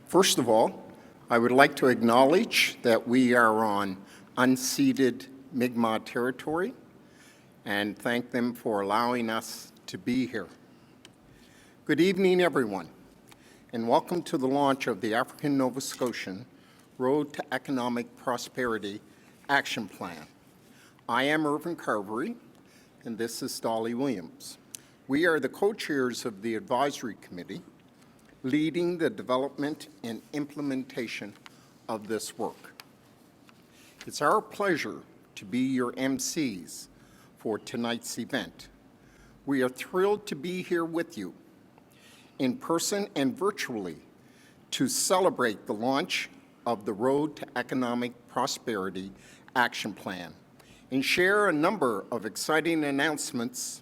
First of all, I would like to acknowledge that we are on unceded Mi'kmaq territory and thank them for allowing us to be here. Good evening, everyone, and welcome to the launch of the African Nova Scotian Road to Economic Prosperity Action Plan. I am Irvin Carvery, and this is Dolly Williams. We are the co-chairs of the advisory committee, leading the development and implementation of this work. It's our pleasure to be your MCs for tonight's event. We are thrilled to be here with you, in person and virtually, to celebrate the launch of the Road to Economic Prosperity Action Plan and share a number of exciting announcements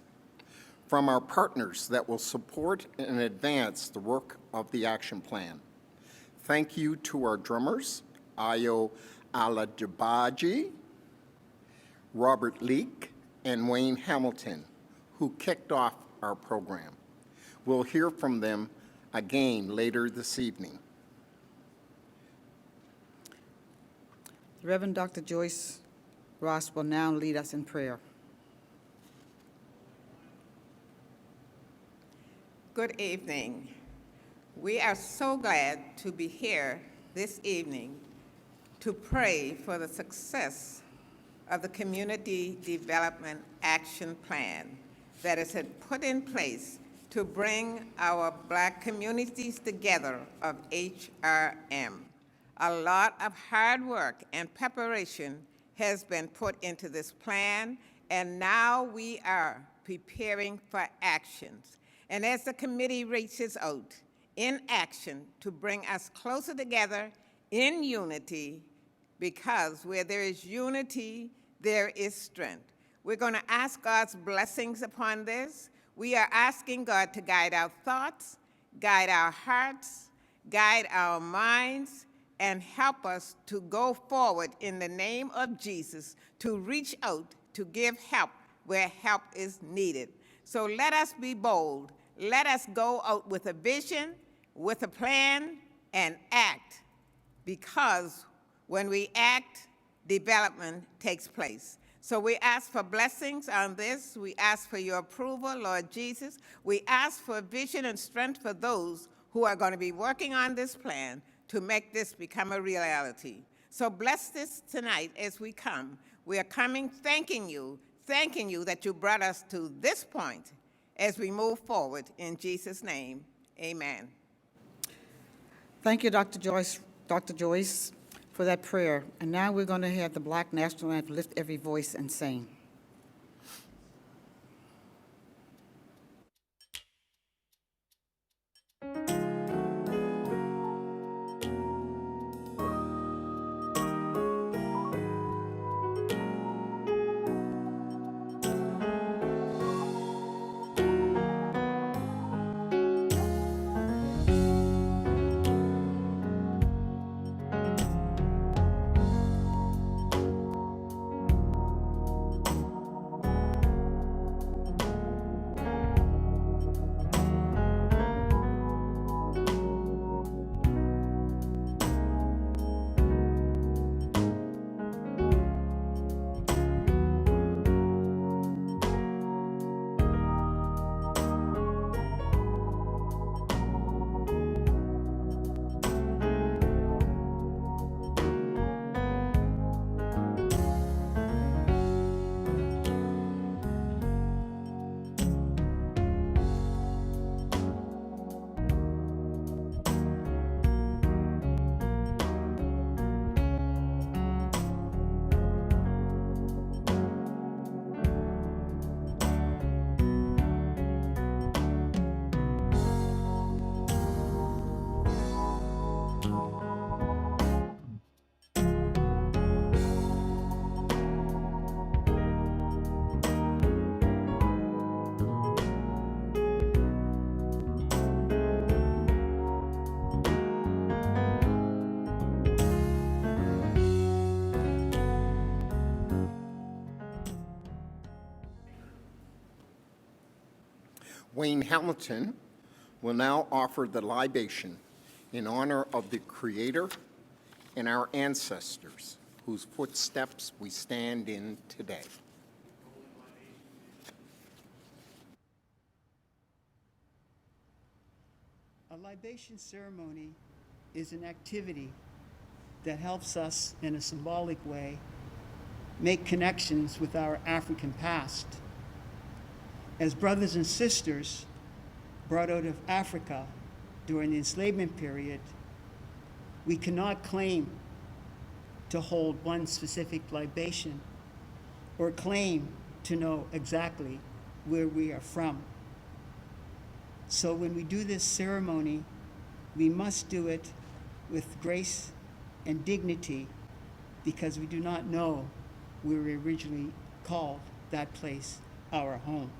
from our partners that will support and advance the work of the action plan. Thank you to our drummers, Ayo Aladabaji, Robert Leake, and Wayne Hamilton, who kicked off our program. We'll hear from them again later this evening. The Reverend Dr. Joyce Ross will now lead us in prayer. Good evening. We are so glad to be here this evening to pray for the success of the Community Development Action Plan that is put in place to bring our Black communities together of HRM. A lot of hard work and preparation has been put into this plan, and now we are preparing for actions. And as the committee reaches out in action to bring us closer together in unity, because where there is unity, there is strength. We're going to ask God's blessings upon this. We are asking God to guide our thoughts, guide our hearts, guide our minds, and help us to go forward in the name of Jesus, to reach out, to give help where help is needed. So let us be bold. Let us go out with a vision, with a plan, and act, because when we act, development takes place. So we ask for blessings on this. We ask for your approval, Lord Jesus. We ask for vision and strength for those who are going to be working on this plan to make this become a reality. So bless this tonight as we come. We are coming thanking you that you brought us to this point as we move forward. In Jesus' name, amen. Thank you, Dr. Joyce, for that prayer. And now we're going to have the Black National Anthem lift every voice and sing. Wayne Hamilton will now offer the libation in honor of the Creator and our ancestors, whose footsteps we stand in today. A libation ceremony is an activity that helps us, in a symbolic way, make connections with our African past. As brothers and sisters brought out of Africa during the enslavement period, we cannot claim to hold one specific libation or claim to know exactly where we are from. So when we do this ceremony, we must do it with grace and dignity, because we do not know where we originally called that place our home.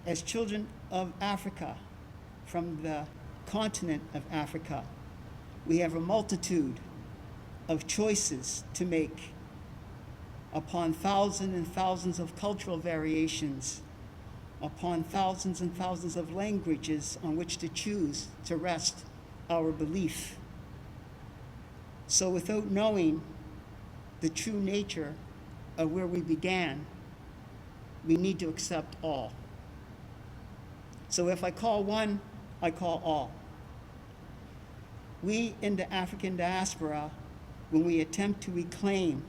As children of Africa, from the continent of Africa, we have a multitude of choices to make upon thousands and thousands of cultural variations, upon thousands and thousands of languages on which to choose to rest our belief. So without knowing the true nature of where we began, we need to accept all. So if I call one, I call all. We in the African diaspora, when we attempt to reclaim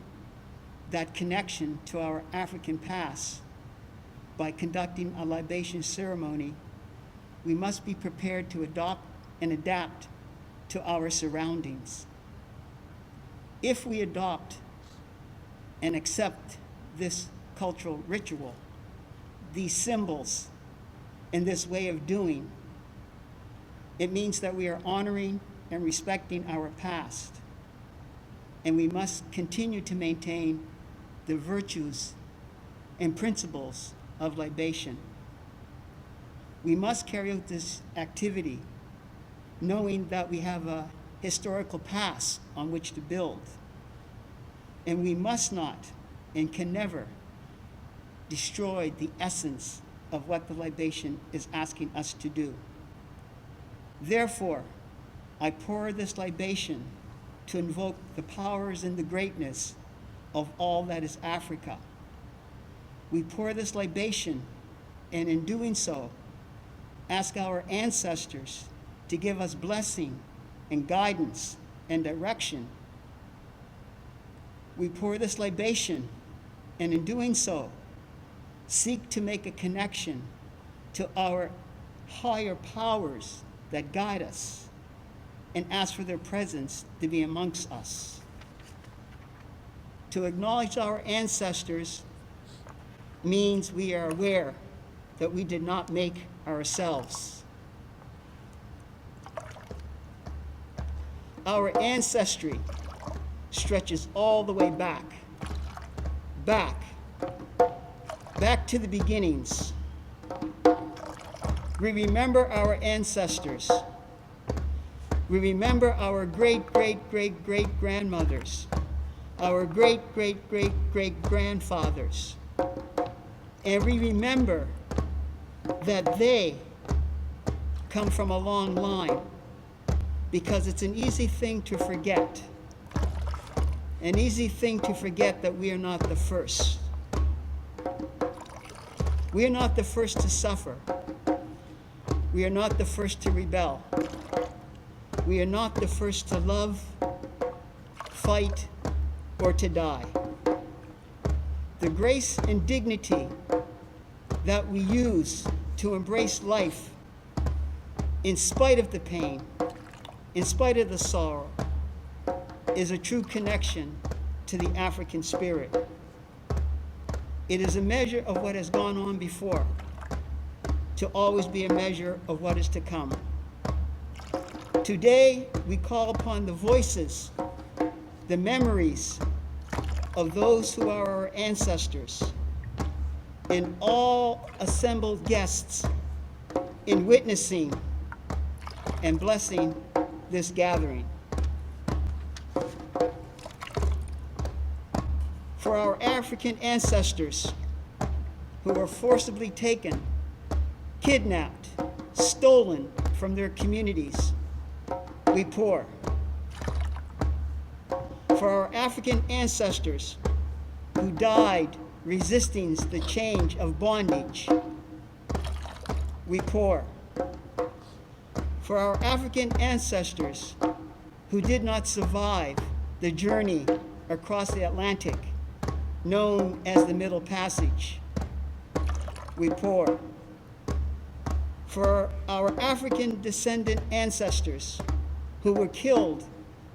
that connection to our African past by conducting a libation ceremony, we must be prepared to adopt and adapt to our surroundings. If we adopt and accept this cultural ritual, these symbols, and this way of doing, it means that we are honoring and respecting our past, and we must continue to maintain the virtues and principles of libation. We must carry out this activity knowing that we have a historical past on which to build, and we must not and can never destroy the essence of what the libation is asking us to do. Therefore, I pour this libation to invoke the powers and the greatness of all that is Africa. We pour this libation, and in doing so, ask our ancestors to give us blessing and guidance and direction. We pour this libation, and in doing so, seek to make a connection to our higher powers that guide us, and ask for their presence to be amongst us. To acknowledge our ancestors means we are aware that we did not make ourselves. Our ancestry stretches all the way back to the beginnings. We remember our ancestors. We remember our great-great-great-great-grandmothers, our great-great-great-great-grandfathers. And we remember that they come from a long line, because it's an easy thing to forget. An easy thing to forget that we are not the first. We are not the first to suffer. We are not the first to rebel. We are not the first to love, fight, or to die. The grace and dignity that we use to embrace life, in spite of the pain, in spite of the sorrow, is a true connection to the African spirit. It is a measure of what has gone on before, to always be a measure of what is to come. Today, we call upon the voices, the memories of those who are our ancestors, and all assembled guests in witnessing and blessing this gathering. For our African ancestors who were forcibly taken, kidnapped, stolen, from their communities, we pour. For our African ancestors who died resisting the change of bondage, we pour. For our African ancestors who did not survive the journey across the Atlantic, known as the Middle Passage, we pour. For our African descendant ancestors who were killed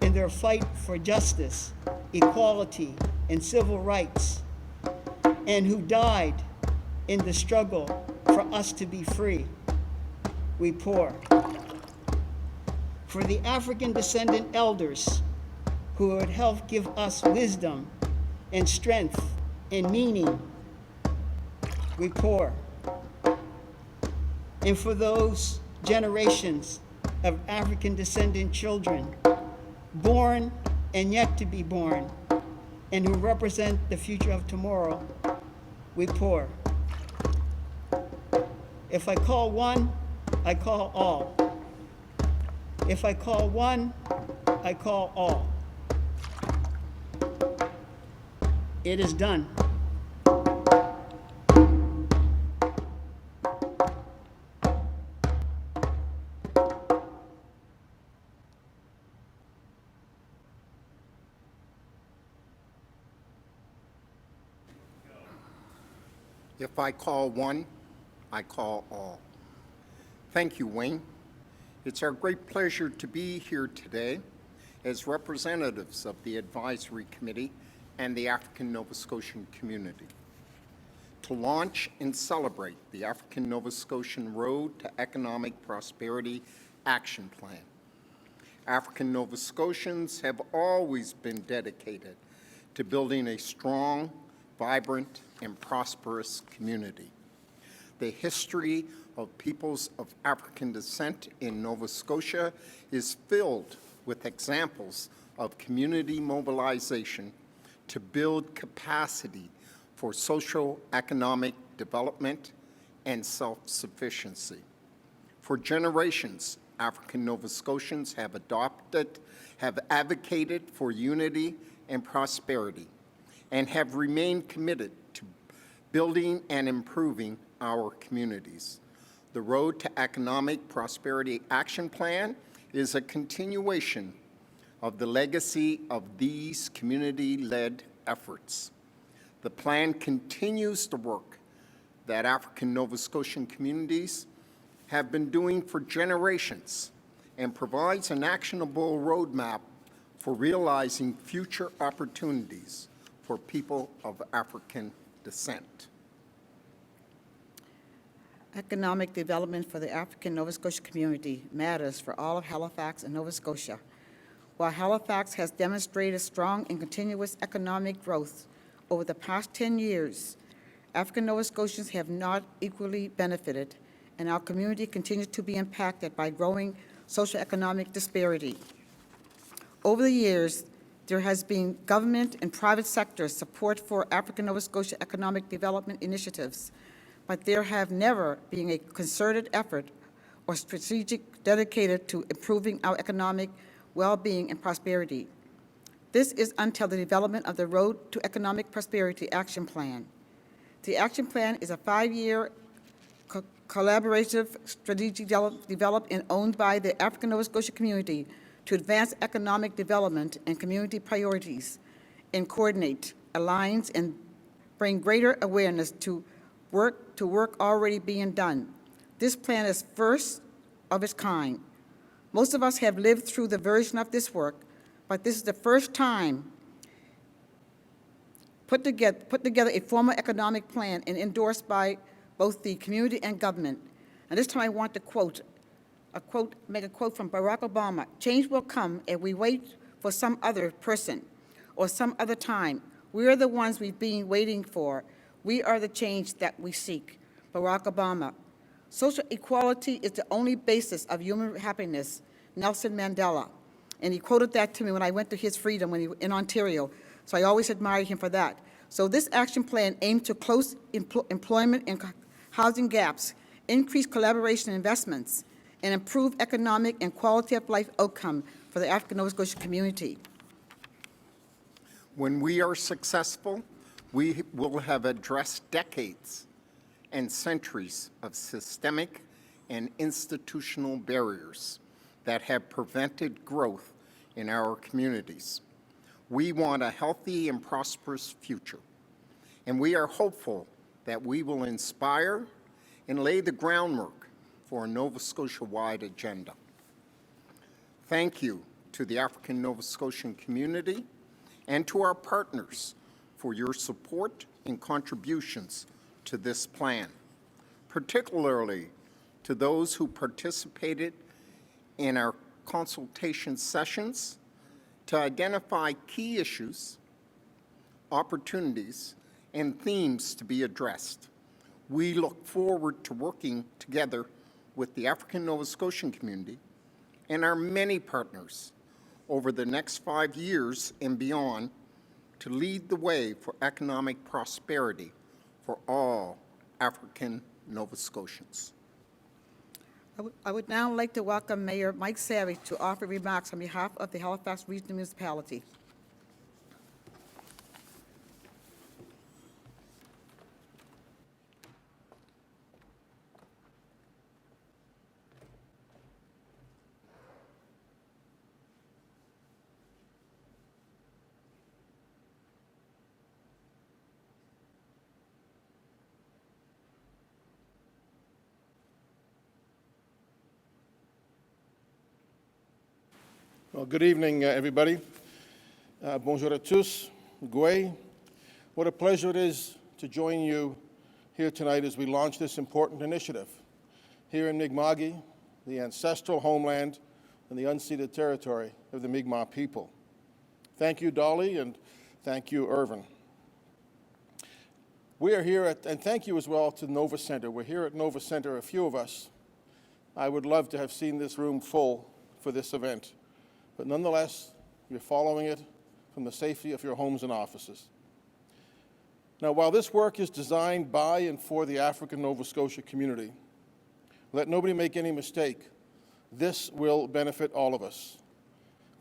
in their fight for justice, equality, and civil rights, and who died in the struggle for us to be free, we pour. For the African descendant elders who would help give us wisdom and strength and meaning, we pour. And for those generations of African descendant children, born and yet to be born, and who represent the future of tomorrow, we pour. If I call one, I call all. If I call one, I call all. It is done. If I call one, I call all. Thank you, Wayne. It's our great pleasure to be here today as representatives of the Advisory Committee and the African Nova Scotian community to launch and celebrate the African Nova Scotian Road to Economic Prosperity Action Plan. African Nova Scotians have always been dedicated to building a strong, vibrant, and prosperous community. The history of peoples of African descent in Nova Scotia is filled with examples of community mobilization to build capacity for social-economic development and self-sufficiency. For generations, African Nova Scotians have advocated for unity and prosperity, and have remained committed to building and improving our communities. The Road to Economic Prosperity Action Plan is a continuation of the legacy of these community-led efforts. The plan continues the work that African Nova Scotian communities have been doing for generations and provides an actionable roadmap for realizing future opportunities for people of African descent. Economic development for the African Nova Scotia community matters for all of Halifax and Nova Scotia. While Halifax has demonstrated strong and continuous economic growth over the past 10 years, African Nova Scotians have not equally benefited, and our community continues to be impacted by growing socioeconomic disparity. Over the years, there has been government and private sector support for African Nova Scotia economic development initiatives, but there have never been a concerted effort or strategic dedicated to improving our economic well-being and prosperity. This is until the development of the Road to Economic Prosperity Action Plan. The action plan is a 5-year collaborative strategy developed and owned by the African Nova Scotia community to advance economic development and community priorities and coordinate, align, and bring greater awareness to work already being done. This plan is first of its kind. Most of us have lived through the version of this work, but this is the first time put together a formal economic plan and endorsed by both the community and government. And this time I want to make a quote from Barack Obama: "Change will come if we wait for some other person or some other time. We are the ones we've been waiting for. We are the change that we seek." Barack Obama. Social equality is the only basis of human happiness. Nelson Mandela. And he quoted that to me when I went to his freedom in Ontario. So I always admired him for that. So this action plan aims to close employment and housing gaps, increase collaboration and investments, and improve economic and quality of life outcome for the African Nova Scotia community. When we are successful, we will have addressed decades and centuries of systemic and institutional barriers that have prevented growth in our communities. We want a healthy and prosperous future, and we are hopeful that we will inspire and lay the groundwork for a Nova Scotia-wide agenda. Thank you to the African Nova Scotian community and to our partners for your support and contributions to this plan, particularly to those who participated in our consultation sessions to identify key issues, opportunities, and themes to be addressed. We look forward to working together with the African Nova Scotian community and our many partners over the next 5 years and beyond to lead the way for economic prosperity for all African Nova Scotians. I would now like to welcome Mayor Mike Savage to offer remarks on behalf of the Halifax Regional Municipality. Well, good evening, everybody. Bonjour à tous. Gwe. What a pleasure it is to join you here tonight as we launch this important initiative here in Mi'kma'ki, the ancestral homeland and the unceded territory of the Mi'kmaq people. Thank you, Dolly, and thank you, Irvin. We are here and thank you as well to Nova Center. We're here at Nova Center, a few of us. I would love to have seen this room full for this event. But nonetheless, you're following it from the safety of your homes and offices. Now, while this work is designed by and for the African Nova Scotia community, let nobody make any mistake, this will benefit all of us,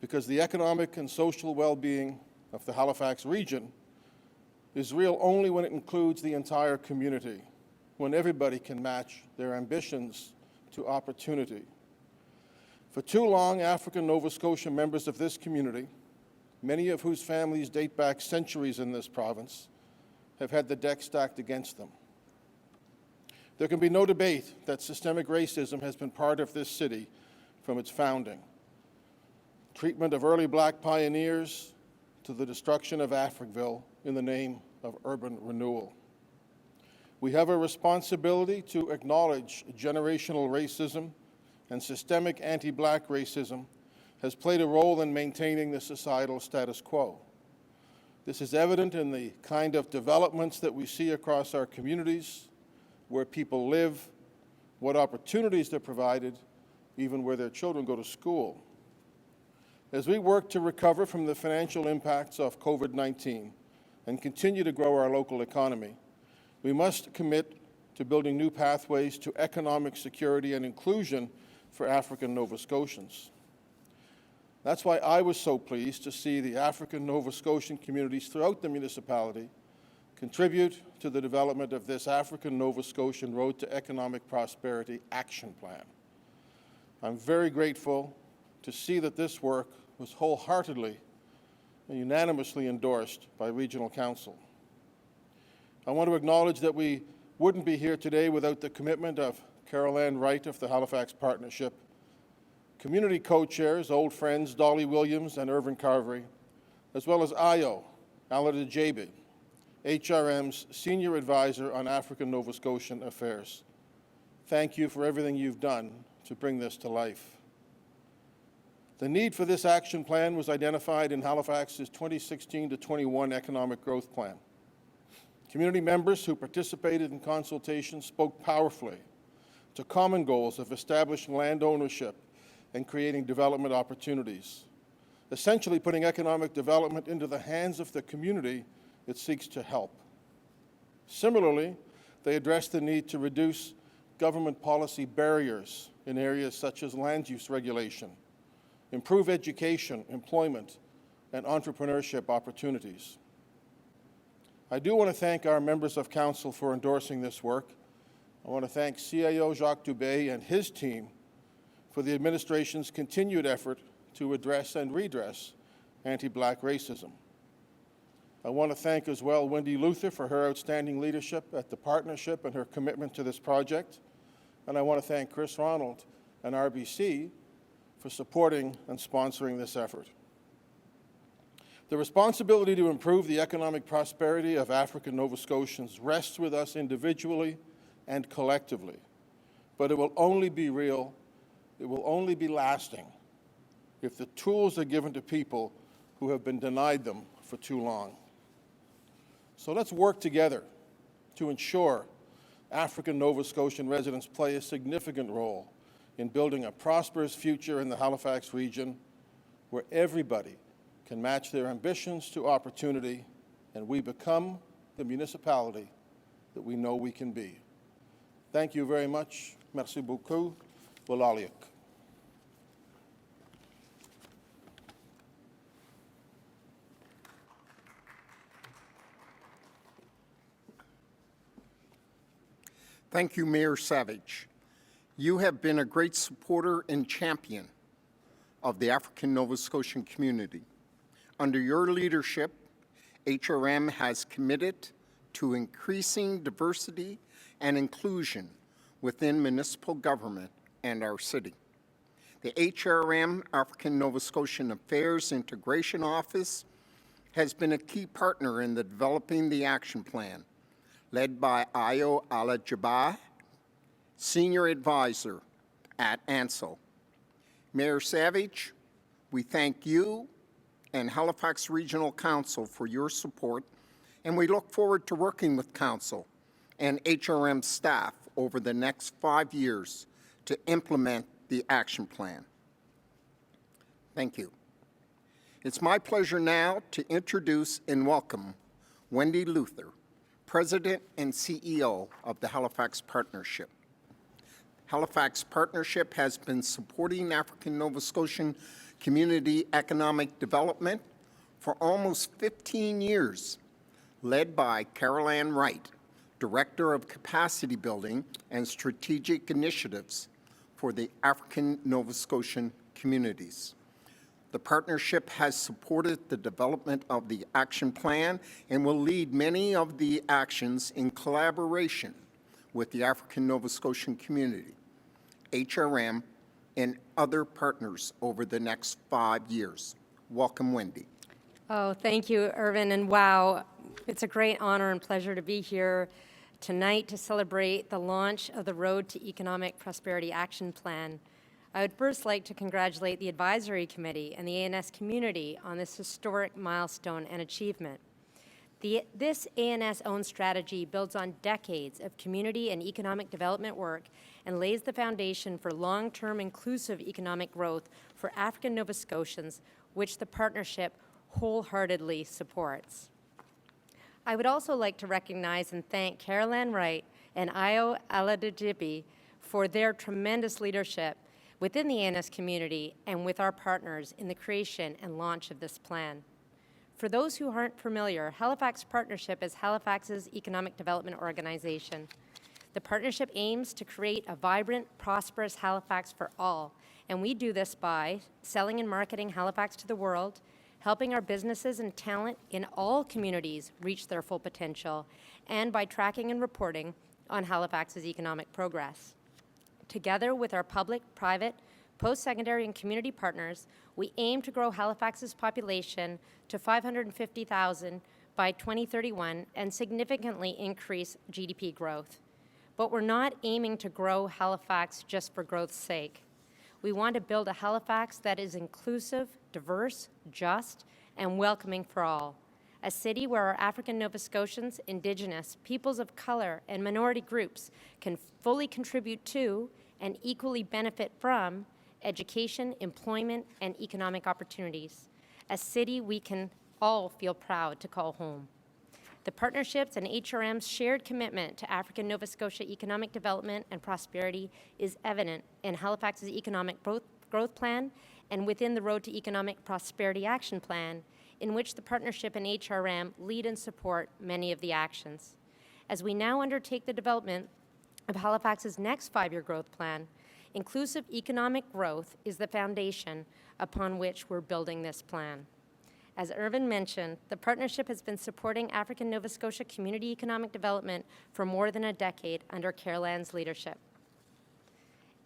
because the economic and social well-being of the Halifax region is real only when it includes the entire community, when everybody can match their ambitions to opportunity. For too long, African Nova Scotia members of this community, many of whose families date back centuries in this province, have had the deck stacked against them. There can be no debate that systemic racism has been part of this city from its founding. Treatment of early black pioneers to the destruction of Africville in the name of urban renewal. We have a responsibility to acknowledge generational racism and systemic anti-black racism has played a role in maintaining the societal status quo. This is evident in the kind of developments that we see across our communities, where people live, what opportunities they're provided, even where their children go to school. As we work to recover from the financial impacts of COVID-19 and continue to grow our local economy, we must commit to building new pathways to economic security and inclusion for African Nova Scotians. That's why I was so pleased to see the African Nova Scotian communities throughout the municipality contribute to the development of this African Nova Scotian Road to Economic Prosperity Action Plan. I'm very grateful to see that this work was wholeheartedly and unanimously endorsed by Regional Council. I want to acknowledge that we wouldn't be here today without the commitment of Carol Ann Wright of the Halifax Partnership, community co-chairs, old friends Dolly Williams and Irvin Carvery, as well as Ayo Alada Jabi, HRM's Senior Advisor on African Nova Scotian Affairs. Thank you for everything you've done to bring this to life. The need for this action plan was identified in Halifax's 2016 to 21 Economic Growth Plan. Community members who participated in consultation spoke powerfully to common goals of establishing land ownership and creating development opportunities, essentially putting economic development into the hands of the community it seeks to help. Similarly, they addressed the need to reduce government policy barriers in areas such as land use regulation, improve education, employment, and entrepreneurship opportunities. I do want to thank our members of council for endorsing this work. I want to thank CAO Jacques Dubé and his team for the administration's continued effort to address and redress anti-Black racism. I want to thank as well Wendy Luther for her outstanding leadership at the partnership and her commitment to this project. And I want to thank Chris Ronald and RBC for supporting and sponsoring this effort. The responsibility to improve the economic prosperity of African Nova Scotians rests with us individually and collectively, but it will only be real, it will only be lasting if the tools are given to people who have been denied them for too long. So let's work together to ensure African Nova Scotian residents play a significant role in building a prosperous future in the Halifax region where everybody can match their ambitions to opportunity and we become the municipality that we know we can be. Thank you very much. Merci beaucoup. Walaliuk. Thank you, Mayor Savage. You have been a great supporter and champion of the African Nova Scotian community. Under your leadership, HRM has committed to increasing diversity and inclusion within municipal government and our city. The HRM, African Nova Scotian Affairs Integration Office, has been a key partner in developing the action plan, led by Ayo Alajaba, Senior Advisor at ANSO. Mayor Savage, we thank you and Halifax Regional Council for your support, and we look forward to working with Council and HRM staff over the next 5 years to implement the action plan. Thank you. It's my pleasure now to introduce and welcome Wendy Luther, President and CEO of the Halifax Partnership. Halifax Partnership has been supporting African Nova Scotian community economic development for almost 15 years, led by Carol Ann Wright, Director of Capacity Building and Strategic Initiatives for the African Nova Scotian communities. The partnership has supported the development of the action plan and will lead many of the actions in collaboration with the African Nova Scotian community, HRM, and other partners over the next 5 years. Welcome, Wendy. Oh, thank you, Irvin, and wow, it's a great honor and pleasure to be here tonight to celebrate the launch of the Road to Economic Prosperity Action Plan. I would first like to congratulate the Advisory Committee and the ANS community on this historic milestone and achievement. This ANS-owned strategy builds on decades of community and economic development work and lays the foundation for long-term inclusive economic growth for African Nova Scotians, which the partnership wholeheartedly supports. I would also like to recognize and thank Carol Ann Wright and Ayo Aladajibi for their tremendous leadership within the ANS community and with our partners in the creation and launch of this plan. For those who aren't familiar, Halifax Partnership is Halifax's economic development organization. The partnership aims to create a vibrant, prosperous Halifax for all, and we do this by selling and marketing Halifax to the world, helping our businesses and talent in all communities reach their full potential, and by tracking and reporting on Halifax's economic progress. Together with our public, private, post-secondary, and community partners, we aim to grow Halifax's population to 550,000 by 2031 and significantly increase GDP growth. But we're not aiming to grow Halifax just for growth's sake. We want to build a Halifax that is inclusive, diverse, just, and welcoming for all. A city where our African Nova Scotians, Indigenous, peoples of color, and minority groups can fully contribute to and equally benefit from education, employment, and economic opportunities. A city we can all feel proud to call home. The Partnership's and HRM's shared commitment to African Nova Scotia economic development and prosperity is evident in Halifax's economic growth plan and within the Road to Economic Prosperity Action Plan, in which the Partnership and HRM lead and support many of the actions. As we now undertake the development of Halifax's next 5-year growth plan, inclusive economic growth is the foundation upon which we're building this plan. As Irvin mentioned, the Partnership has been supporting African Nova Scotia community economic development for more than a decade under Carolan's leadership.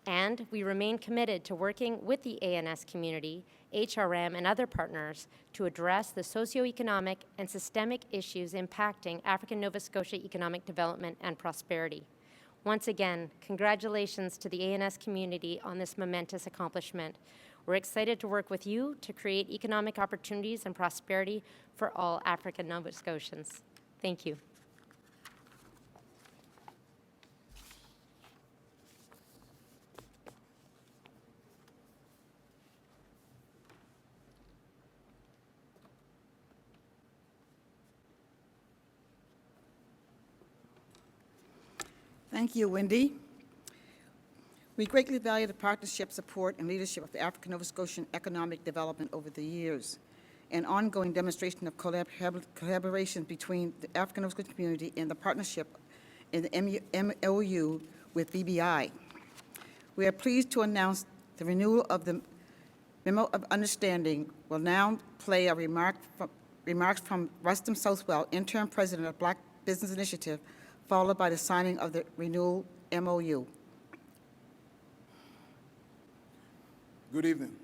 And we remain committed to working with the ANS community, HRM, and other partners to address the socioeconomic and systemic issues impacting African Nova Scotia economic development and prosperity. Once again, congratulations to the ANS community on this momentous accomplishment. We're excited to work with you to create economic opportunities and prosperity for all African Nova Scotians. Thank you. Thank you, Wendy. We greatly value the partnership, support, and leadership of the African Nova Scotian economic development over the years, and ongoing demonstration of collaboration between the African Nova Scotian community and the partnership in the MOU with BBI. We are pleased to announce the renewal of the Memo of Understanding. Will now play a remarks from Rustam Southwell, Interim President of Black Business Initiative, followed by the signing of the renewal MOU. Good evening.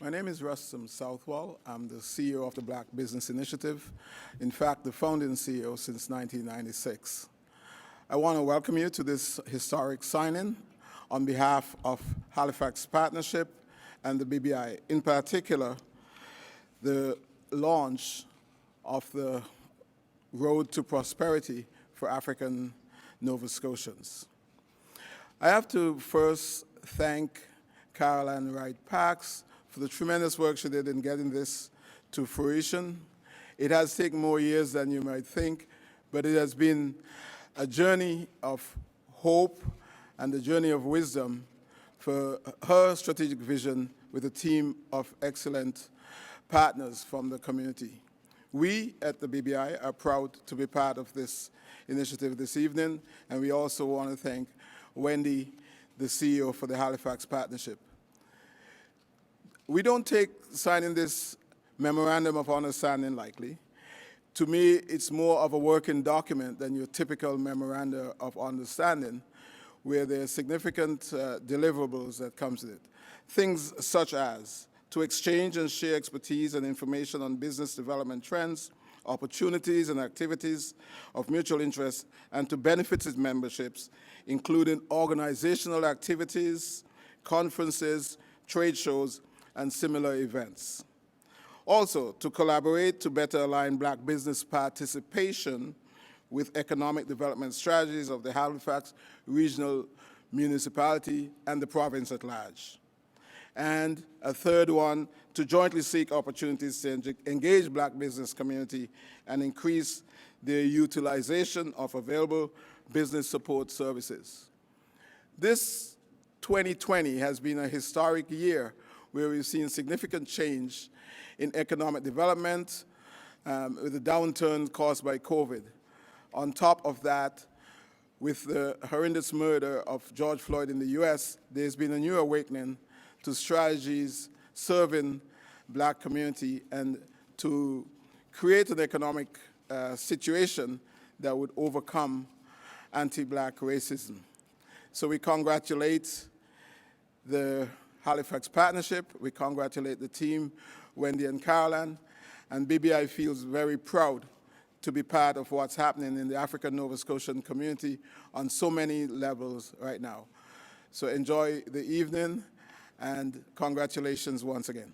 My name is Rustam Southwell. I'm the CEO of the Black Business Initiative. In fact, the founding CEO since 1996. I want to welcome you to this historic signing on behalf of Halifax Partnership and the BBI. In particular, the launch of the Road to Prosperity for African Nova Scotians. I have to first thank Caroline Wright-Parks for the tremendous work she did in getting this to fruition. It has taken more years than you might think, but it has been a journey of hope and a journey of wisdom for her strategic vision with a team of excellent partners from the community. We at the BBI are proud to be part of this initiative this evening, and we also want to thank Wendy, the CEO for the Halifax Partnership. We don't take signing this memorandum of understanding lightly. To me, it's more of a working document than your typical memorandum of understanding, where there are significant deliverables that comes with it. Things such as to exchange and share expertise and information on business development trends, opportunities and activities of mutual interest, and to benefit its memberships, including organizational activities, conferences, trade shows, and similar events. Also, to collaborate to better align Black business participation with economic development strategies of the Halifax Regional Municipality and the province at large. And a third one, to jointly seek opportunities to engage Black business community and increase their utilization of available business support services. This 2020 has been a historic year where we've seen significant change in economic development with the downturn caused by COVID. On top of that, with the horrendous murder of George Floyd in the US, there's been a new awakening to strategies serving Black community and to create an economic situation that would overcome anti-Black racism. So we congratulate the Halifax Partnership, we congratulate the team, Wendy and Caroline, and BBI feels very proud to be part of what's happening in the African Nova Scotian community on so many levels right now. So enjoy the evening, and congratulations once again.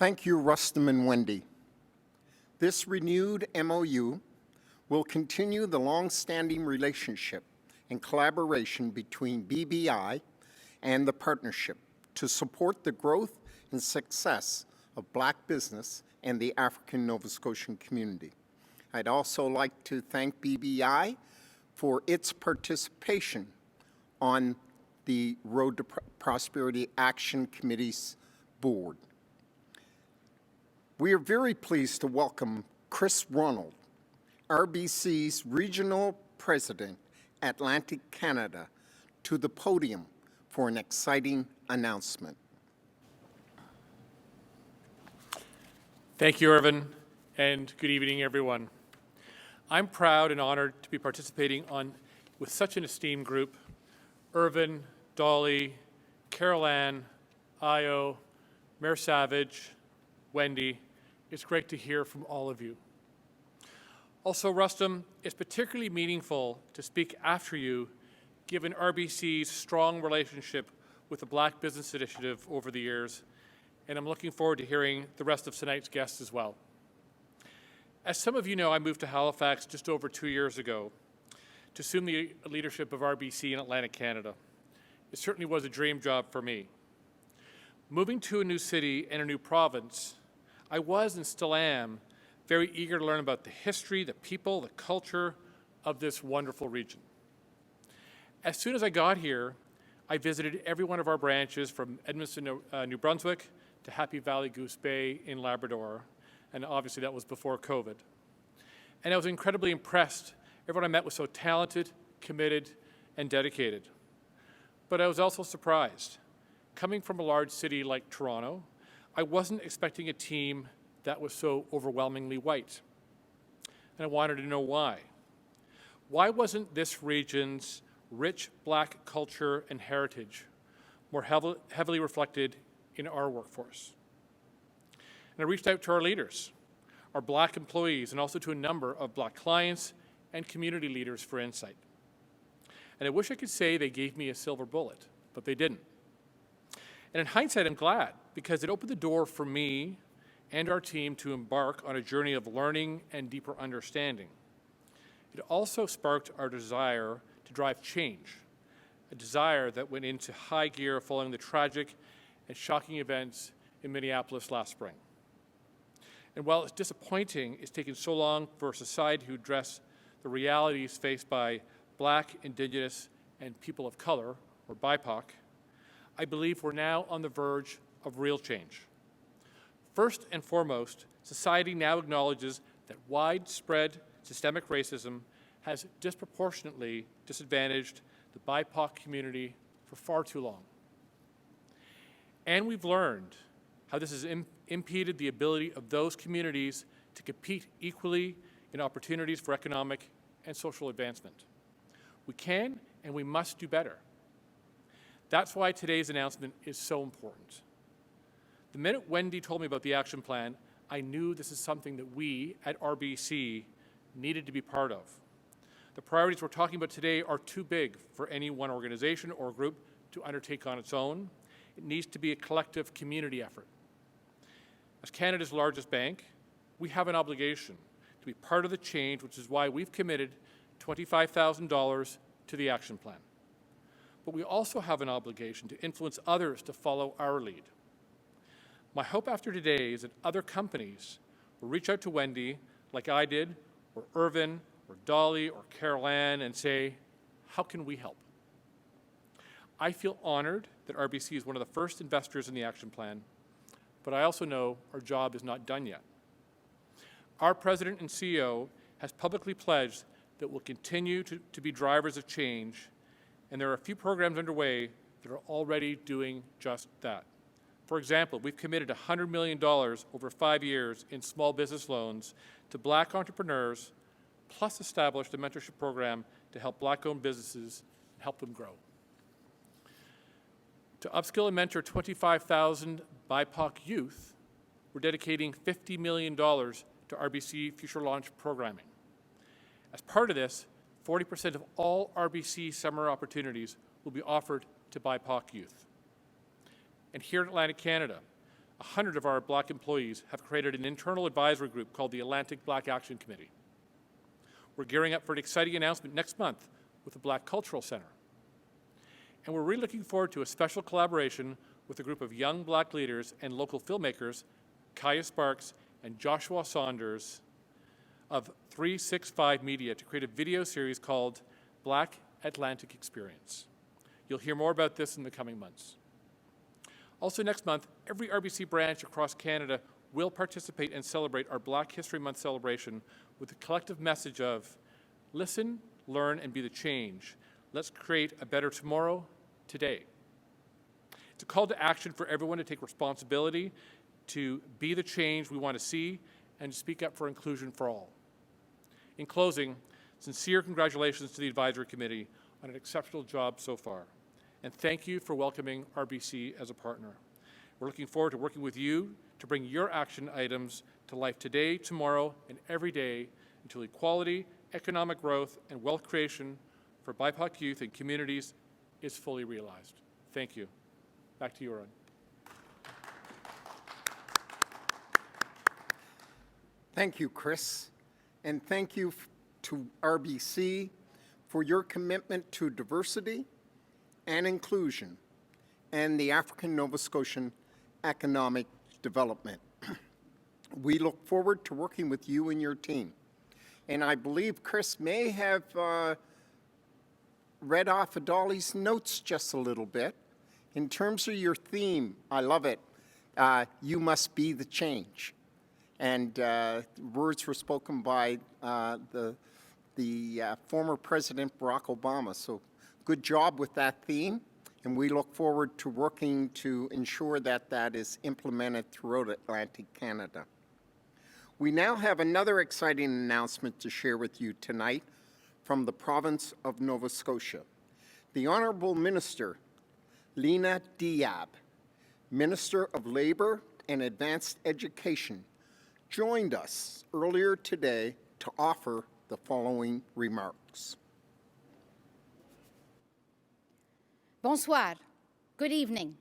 Thank you, Rustam and Wendy. This renewed MOU will continue the long-standing relationship and collaboration between BBI and the partnership to support the growth and success of Black business and the African Nova Scotian community. I'd also like to thank BBI for its participation on the Road to Prosperity Action Committee's board. We are very pleased to welcome Chris Ronald, RBC's Regional President, Atlantic Canada, to the podium for an exciting announcement. Thank you, Irvin, and good evening, everyone. I'm proud and honored to be participating with such an esteemed group: Irvin, Dolly, Carol Ann, Io, Mayor Savage, Wendy. It's great to hear from all of you. Also, Rustam, it's particularly meaningful to speak after you, given RBC's strong relationship with the Black Business Initiative over the years, and I'm looking forward to hearing the rest of tonight's guests as well. As some of you know, I moved to Halifax just over 2 years ago to assume the leadership of RBC in Atlantic Canada. It certainly was a dream job for me. Moving to a new city and a new province, I was and still am very eager to learn about the history, the people, the culture of this wonderful region. As soon as I got here, I visited every one of our branches from Edmundston, New Brunswick, to Happy Valley Goose Bay in Labrador, and obviously that was before COVID. And I was incredibly impressed. Everyone I met was so talented, committed, and dedicated. But I was also surprised. Coming from a large city like Toronto, I wasn't expecting a team that was so overwhelmingly white. And I wanted to know why. Why wasn't this region's rich Black culture and heritage more heavily reflected in our workforce? And I reached out to our leaders, our Black employees, and also to a number of Black clients and community leaders for insight. And I wish I could say they gave me a silver bullet, but they didn't. And in hindsight, I'm glad, because it opened the door for me and our team to embark on a journey of learning and deeper understanding. It also sparked our desire to drive change, a desire that went into high gear following the tragic and shocking events in Minneapolis last spring. And while it's disappointing it's taken so long for society to address the realities faced by Black, Indigenous, and people of color, or BIPOC, I believe we're now on the verge of real change. First and foremost, society now acknowledges that widespread systemic racism has disproportionately disadvantaged the BIPOC community for far too long. And we've learned how this has impeded the ability of those communities to compete equally in opportunities for economic and social advancement. We can and we must do better. That's why today's announcement is so important. The minute Wendy told me about the action plan, I knew this is something that we at RBC needed to be part of. The priorities we're talking about today are too big for any one organization or group to undertake on its own. It needs to be a collective community effort. As Canada's largest bank, we have an obligation to be part of the change, which is why we've committed $25,000 to the action plan. But we also have an obligation to influence others to follow our lead. My hope after today is that other companies will reach out to Wendy, like I did, or Irvin, or Dolly, or Carol Ann, and say, how can we help? I feel honored that RBC is one of the first investors in the action plan, but I also know our job is not done yet. Our president and CEO has publicly pledged that we'll continue to be drivers of change, and there are a few programs underway that are already doing just that. For example, we've committed $100 million over 5 years in small business loans to Black entrepreneurs, plus established a mentorship program to help Black-owned businesses and help them grow. To upskill and mentor 25,000 BIPOC youth, we're dedicating $50 million to RBC Future Launch programming. As part of this, 40% of all RBC summer opportunities will be offered to BIPOC youth. And here in Atlantic Canada, 100 of our Black employees have created an internal advisory group called the Atlantic Black Action Committee. We're gearing up for an exciting announcement next month with the Black Cultural Center. And we're really looking forward to a special collaboration with a group of young Black leaders and local filmmakers, Kaya Sparks and Joshua Saunders of 365 Media, to create a video series called Black Atlantic Experience. You'll hear more about this in the coming months. Also next month, every RBC branch across Canada will participate and celebrate our Black History Month celebration with the collective message of listen, learn, and be the change. Let's create a better tomorrow today. It's a call to action for everyone to take responsibility, to be the change we want to see, and to speak up for inclusion for all. In closing, sincere congratulations to the Advisory Committee on an exceptional job so far. And thank you for welcoming RBC as a partner. We're looking forward to working with you to bring your action items to life today, tomorrow, and every day until equality, economic growth, and wealth creation for BIPOC youth and communities is fully realized. Thank you. Back to you, Ron. Thank you, Chris. And thank you to RBC for your commitment to diversity and inclusion and the African Nova Scotian economic development. We look forward to working with you and your team. And I believe Chris may have read off of Dolly's notes just a little bit. In terms of your theme, I love it. You must be the change. And words were spoken by the former President Barack Obama. So good job with that theme. And we look forward to working to ensure that that is implemented throughout Atlantic Canada. We now have another exciting announcement to share with you tonight from the province of Nova Scotia. The Honourable Minister, Lena Diab, Minister of Labour and Advanced Education, joined us earlier today to offer the following remarks. Bonsoir. Good evening.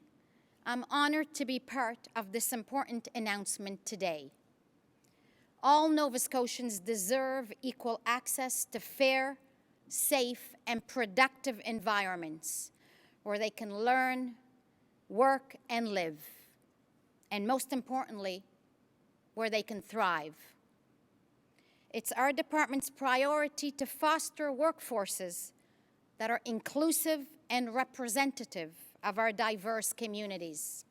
I'm honored to be part of this important announcement today. All Nova Scotians deserve equal access to fair, safe, and productive environments where they can learn, work, and live, and most importantly, where they can thrive. It's our department's priority to foster workforces that are inclusive and representative of our diverse communities.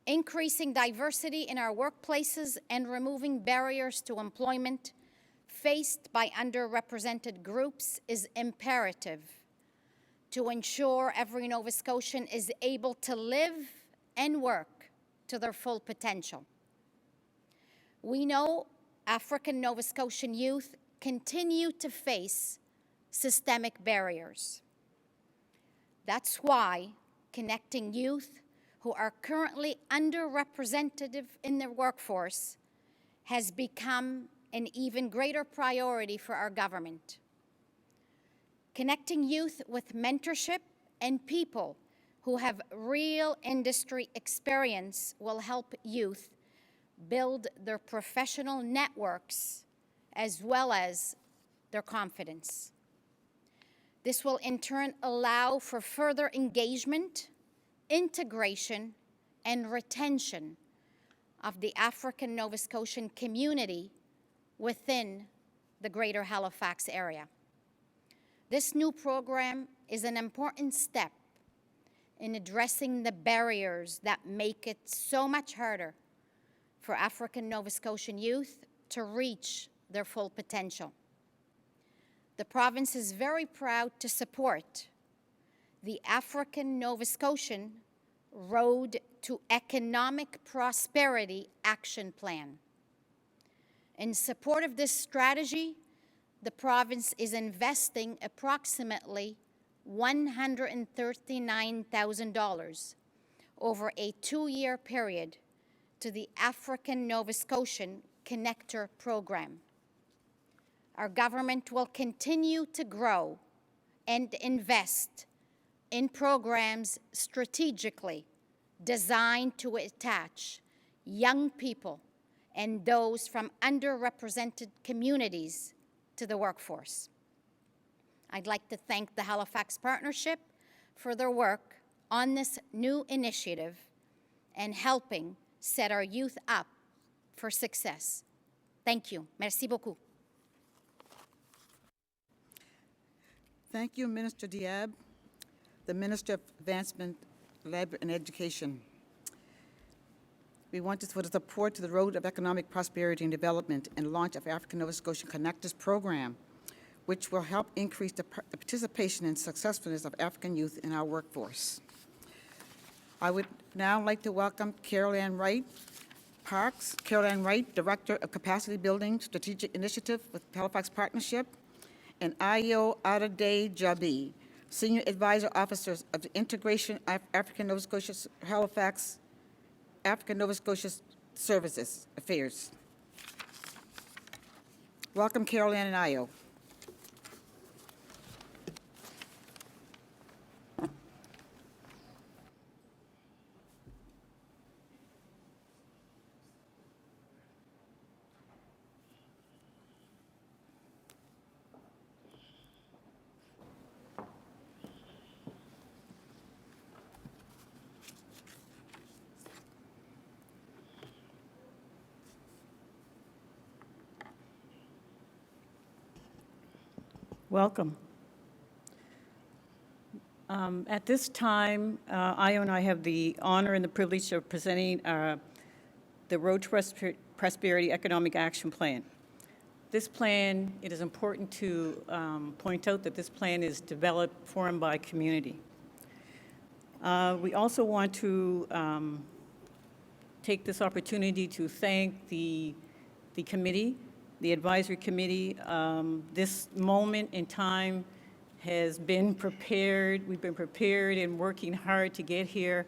Increasing diversity in our workplaces and removing barriers to employment faced by underrepresented groups is imperative to ensure every Nova Scotian is able to live and work to their full potential. We know African Nova Scotian youth continue to face systemic barriers. That's why connecting youth who are currently underrepresented in the workforce has become an even greater priority for our government. Connecting youth with mentorship and people who have real industry experience will help youth build their professional networks as well as their confidence. This will in turn allow for further engagement, integration, and retention of the African Nova Scotian community within the greater Halifax area. This new program is an important step in addressing the barriers that make it so much harder for African Nova Scotian youth to reach their full potential. The province is very proud to support the African Nova Scotian Road to Economic Prosperity Action Plan. In support of this strategy, the province is investing approximately $139,000 over a 2-year period to the African Nova Scotian Connector Program. Our government will continue to grow and invest in programs strategically designed to attach young people and those from underrepresented communities to the workforce. I'd like to thank the Halifax Partnership for their work on this new initiative and helping set our youth up for success. Thank you. Merci beaucoup. Thank you, Minister Diab, the Minister of Advancement, Labor and Education. We want to for the support to the Road of Economic Prosperity and Development and launch of African Nova Scotian Connectors Program, which will help increase the participation and successfulness of African youth in our workforce. I would now like to welcome Carol Ann Wright Parks, Carol Ann Wright, Director of Capacity Building Strategic Initiative with Halifax Partnership, and Ayo Adade Jabi, Senior Advisor Officers of the Integration of African Nova Scotia Halifax African Nova Scotia Services Affairs. Welcome, Carol Ann and Ayo. Welcome. At this time, Ayo and I have the honor and the privilege of presenting the Road to Prosperity Economic Action Plan. This plan, it is important to point out that this plan is developed, formed by community. We also want to take this opportunity to thank the committee, the advisory committee. This moment in time has been prepared. We've been prepared and working hard to get here.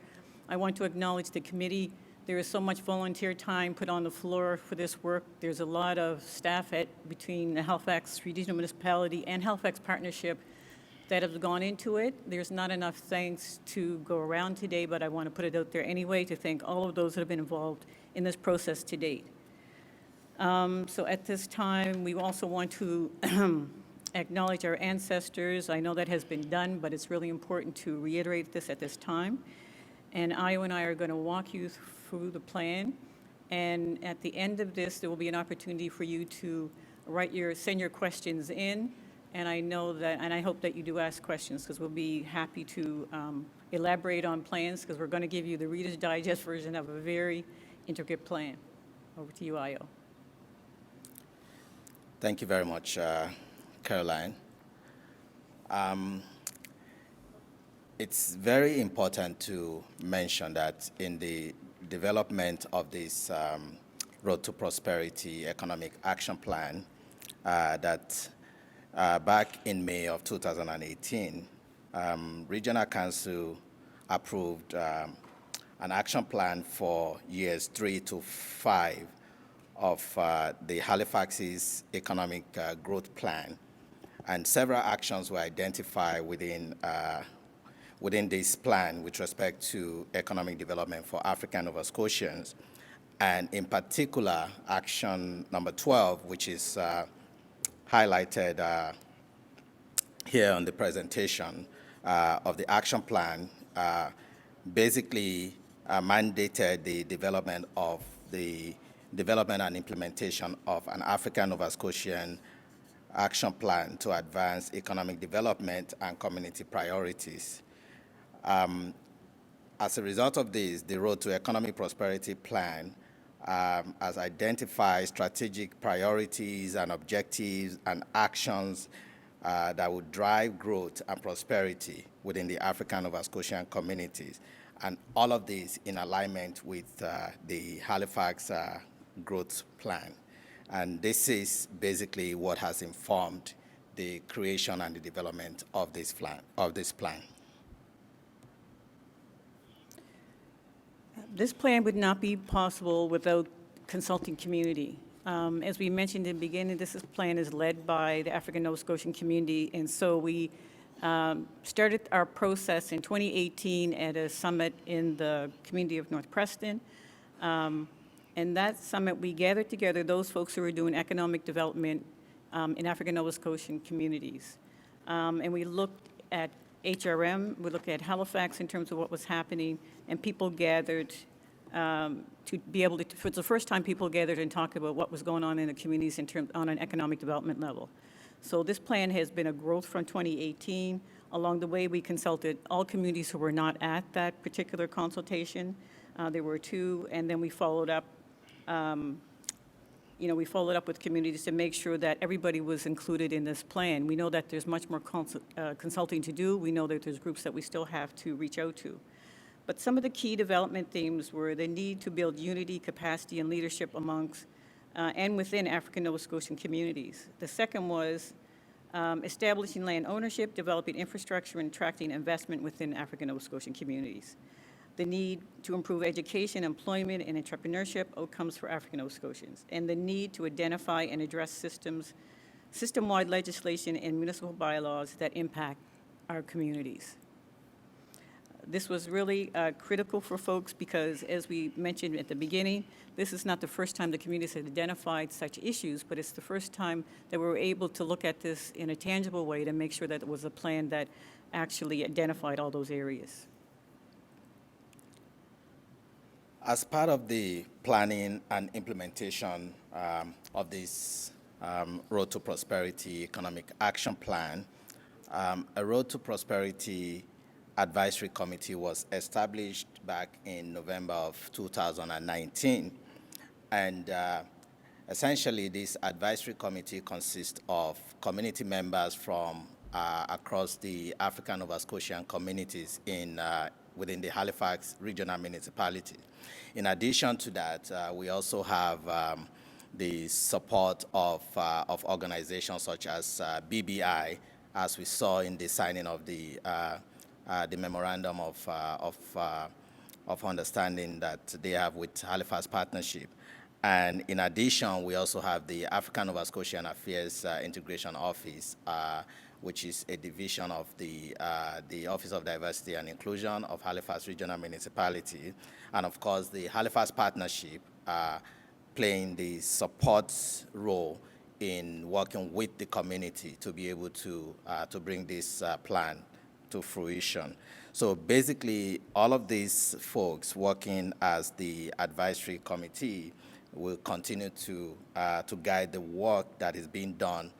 I want to acknowledge the committee. There is so much volunteer time put on the floor for this work. There's a lot of staff between the Halifax Regional Municipality and Halifax Partnership that have gone into it. There's not enough thanks to go around today, but I want to put it out there anyway to thank all of those that have been involved in this process to date. So at this time, we also want to acknowledge our ancestors. I know that has been done, but it's really important to reiterate this at this time. And Ayo and I are going to walk you through the plan. And at the end of this, there will be an opportunity for you to send your questions in. And I know that, and I hope that you do ask questions, because we'll be happy to elaborate on plans, because we're going to give you the Reader's Digest version of a very intricate plan. Over to you, Ayo. Thank you very much, Caroline. It's very important to mention that in the development of this Road to Prosperity Economic Action Plan, that back in May of 2018, Regional Council approved an action plan for years 3 to 5 of the Halifax's economic growth plan, and several actions were identified within this plan with respect to economic development for African Nova Scotians, and in particular, action number 12, which is highlighted here on the presentation of the action plan, basically mandated the development and implementation of an African Nova Scotian action plan to advance economic development and community priorities. As a result of this, the Road to Economic Prosperity Plan has identified strategic priorities and objectives and actions that would drive growth and prosperity within the African Nova Scotian communities, and all of this in alignment with the Halifax growth plan. And this is basically what has informed the creation and the development of this plan. This plan would not be possible without consulting community. As we mentioned in the beginning, this plan is led by the African Nova Scotian community, and so we Started our process in 2018 at a summit in the community of North Preston. And that summit, we gathered together those folks who were doing economic development in African Nova Scotian communities. And we looked at HRM, we looked at Halifax in terms of what was happening, and people gathered to be able to, for the first time, people gathered and talked about what was going on in the communities in terms, on an economic development level. So this plan has been a growth from 2018. Along the way, we consulted all communities who were not at that particular consultation. There were 2, and then we followed up. We followed up with communities to make sure that everybody was included in this plan. We know that there's much more consulting to do. We know that there's groups that we still have to reach out to. But some of the key development themes were the need to build unity, capacity, and leadership amongst and within African Nova Scotian communities. The second was establishing land ownership, developing infrastructure, and attracting investment within African Nova Scotian communities. The need to improve education, employment, and entrepreneurship outcomes for African Nova Scotians, and the need to identify and address system-wide legislation and municipal bylaws that impact our communities. This was really critical for folks because, as we mentioned at the beginning, this is not the first time the communities have identified such issues, but it's the first time that we were able to look at this in a tangible way to make sure that it was a plan that actually identified all those areas. As part of the planning and implementation of this Road to Prosperity Economic Action Plan, a Road to Prosperity Advisory Committee was established back in November of 2019. And essentially, this advisory committee consists of community members from across the African Nova Scotian communities within the Halifax regional municipality. In addition to that, we also have the support of organizations such as BBI, as we saw in the signing of the memorandum of understanding that they have with Halifax Partnership. And in addition, we also have the African Nova Scotian Affairs Integration Office, which is a division of the Office of Diversity and Inclusion of Halifax Regional Municipality, and of course the Halifax Partnership playing the support role in working with the community to be able to bring this plan to fruition. So basically, all of these folks working as the advisory committee will continue to guide the work that is being done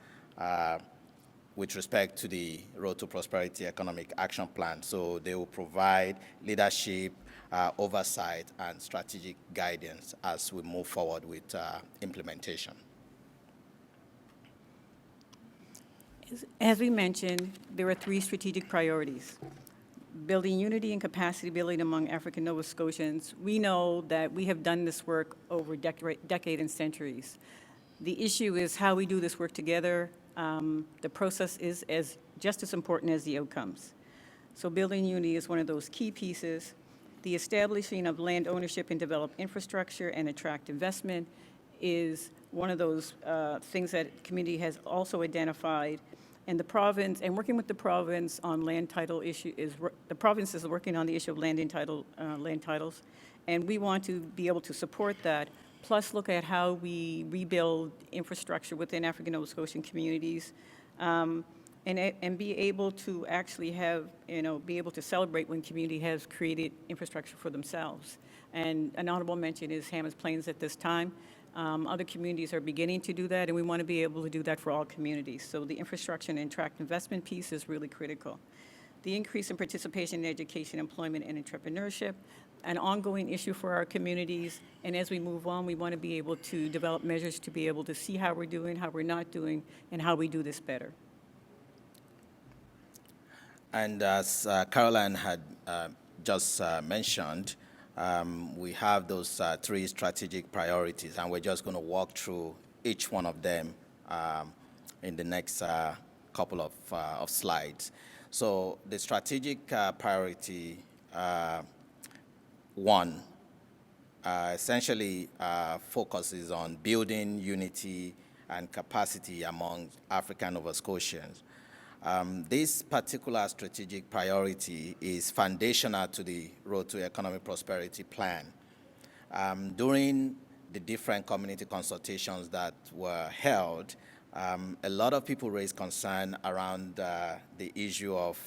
with respect to the Road to Prosperity Economic Action Plan. So they will provide leadership, oversight, and strategic guidance as we move forward with implementation. As we mentioned, there are 3 strategic priorities. Building unity and capacity building among African Nova Scotians. We know that we have done this work over decades and centuries. The issue is how we do this work together. The process is just as important as the outcomes. So building unity is one of those key pieces. The establishing of land ownership and develop infrastructure and attract investment is one of those things that community has also identified. And the province, and working with the province on land title issue the province is working on the issue of land titles, and we want to be able to support that, plus look at how we rebuild infrastructure within African Nova Scotian communities, and be able to actually have, be able to celebrate when community has created infrastructure for themselves. And an honorable mention is Hammonds Plains at this time. Other communities are beginning to do that, and we want to be able to do that for all communities. So the infrastructure and attract investment piece is really critical. The increase in participation in education, employment, and entrepreneurship, an ongoing issue for our communities. And as we move on, we want to be able to develop measures to be able to see how we're doing, how we're not doing, and how we do this better. And as Caroline had just mentioned, we have those 3 strategic priorities, and we're just going to walk through each one of them in the next couple of slides. So the strategic priority 1 essentially focuses on building unity and capacity among African Nova Scotians. This particular strategic priority is foundational to the Road to Economic Prosperity plan. During the different community consultations that were held, a lot of people raised concern around the issue of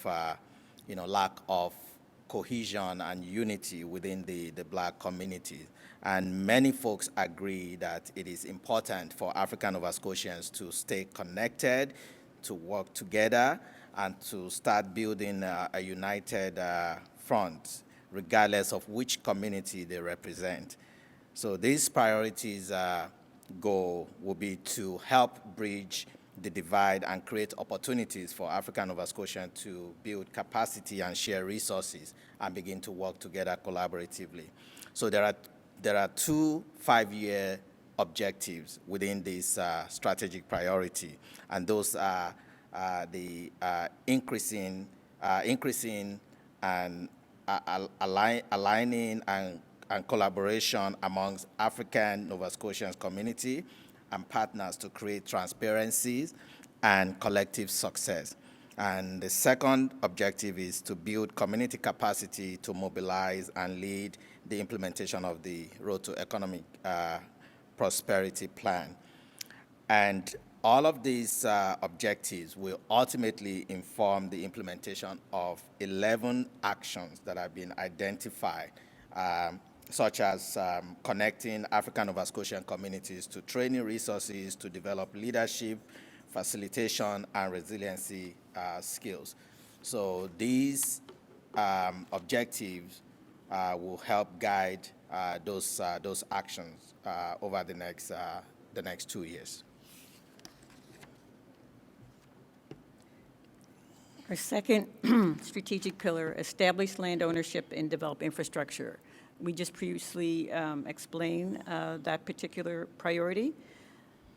lack of cohesion and unity within the Black community. And many folks agree that it is important for African Nova Scotians to stay connected, to work together, and to start building a united front, regardless of which community they represent. So these priorities goal will be to help bridge the divide and create opportunities for African Nova Scotians to build capacity and share resources and begin to work together collaboratively. So there are 2 5-year objectives within this strategic priority, and those are the increasing and aligning and collaboration amongst African Nova Scotians community and partners to create transparencies and collective success. And the second objective is to build community capacity to mobilize and lead the implementation of the Road to Economic Prosperity Plan. And all of these objectives will ultimately inform the implementation of 11 actions that have been identified, such as connecting African Nova Scotian communities to training resources to develop leadership, facilitation, and resiliency skills. So these objectives will help guide those actions over the next 2 years. Our second strategic pillar, establish land ownership and develop infrastructure. We just previously explained that particular priority.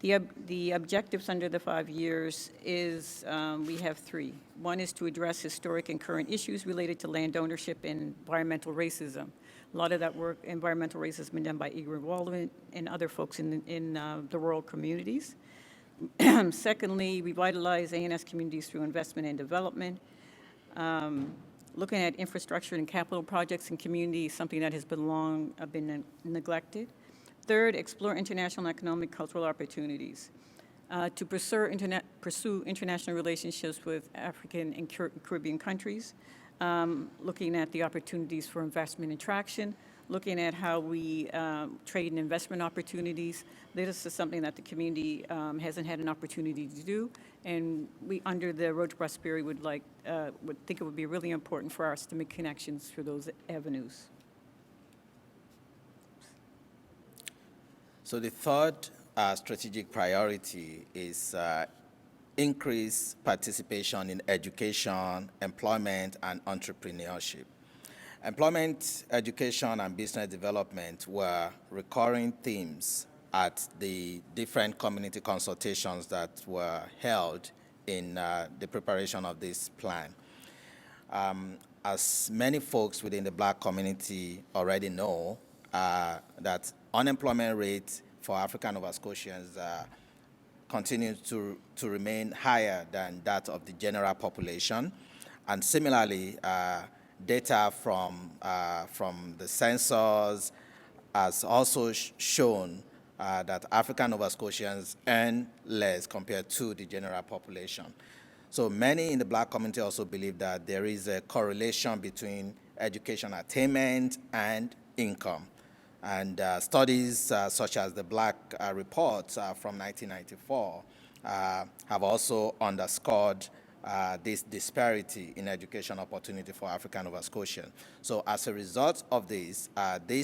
The objectives under the 5 years is, we have 3. One is to address historic and current issues related to land ownership and environmental racism. A lot of that work, environmental racism, has been done by Igor Waldman and other folks in the rural communities. Secondly, revitalize ANS communities through investment and development. Looking at infrastructure and capital projects in communities, something that has been long been neglected. Third, explore international economic cultural opportunities. To pursue international relationships with African and Caribbean countries, looking at the opportunities for investment and traction, looking at how we trade and investment opportunities. This is something that the community hasn't had an opportunity to do, and we, under the Road to Prosperity, would think it would be really important for us to make connections through those avenues. So the third strategic priority is increase participation in education, employment, and entrepreneurship. Employment, education, and business development were recurring themes at the different community consultations that were held in the preparation of this plan. As many folks within the Black community already know, that unemployment rate for African Nova Scotians continues to remain higher than that of the general population. And similarly, data from the census has also shown that African Nova Scotians earn less compared to the general population. So many in the Black community also believe that there is a correlation between education attainment and income. And studies such as the Black Report from 1994 have also underscored this disparity in education opportunity for African Nova Scotians. So as a result of this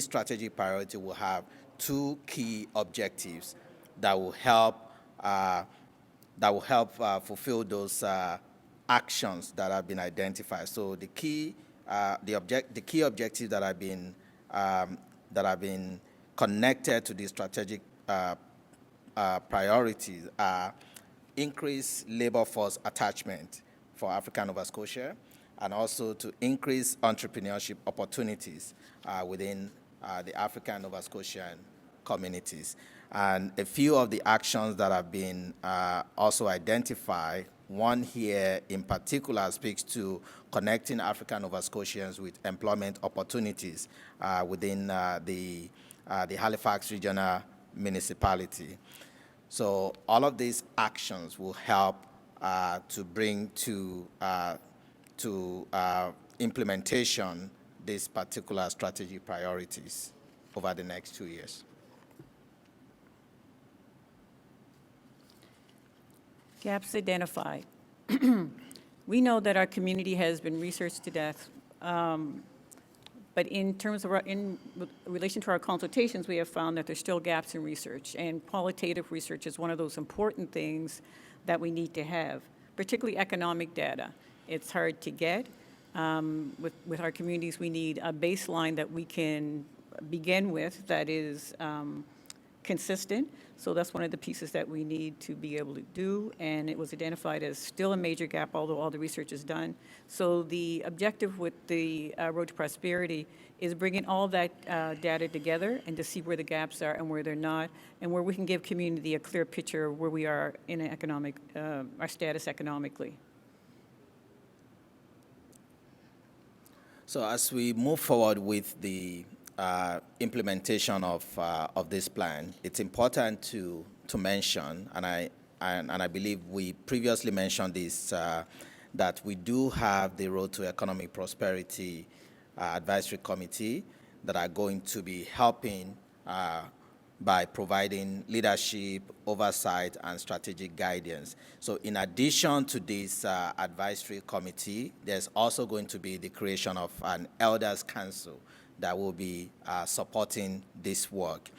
strategic priority will have 2 key objectives that will help fulfill those actions that have been identified. So the key objectives that have been connected to these strategic priorities are increase labor force attachment for African Nova Scotia, and also to increase entrepreneurship opportunities within the African Nova Scotian communities. And a few of the actions that have been also identified One here in particular speaks to connecting African Nova Scotians with employment opportunities within the Halifax regional municipality. So all of these actions will help to bring to implementation these particular strategy priorities over the next 2 years. Gaps identified. We know that our community has been researched to death, but in terms of in relation to our consultations, we have found that there's still gaps in research, and qualitative research is one of those important things that we need to have, particularly economic data. It's hard to get. With our communities, we need a baseline that we can begin with that is consistent. So that's one of the pieces that we need to be able to do, and it was identified as still a major gap, although all the research is done. So the objective with the Road to Prosperity is bringing all that data together and to see where the gaps are and where they're not, and where we can give community a clear picture of where we are in economic, our status economically. So as we move forward with the implementation of this plan, it's important to mention, and I believe we previously mentioned this, that we do have the Road to Economic Prosperity Advisory Committee that are going to be helping by providing leadership, oversight, and strategic guidance. So in addition to this advisory committee, there's also going to be the creation of an Elders Council that will be supporting this work.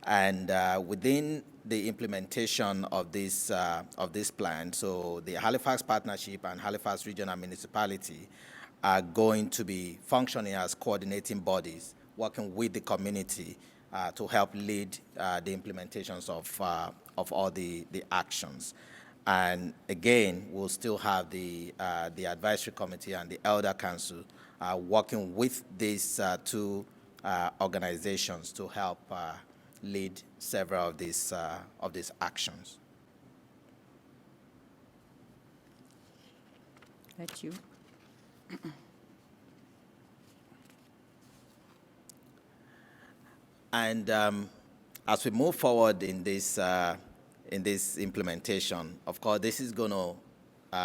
And within the implementation of this plan, so the Halifax Partnership and Halifax Regional Municipality are going to be functioning as coordinating bodies, working with the community to help lead the implementations of all the actions. And again, we'll still have the advisory committee and the Elder Council working with these two organizations to help lead several of these actions. That's you. And as we move forward in this implementation, of course, this is going to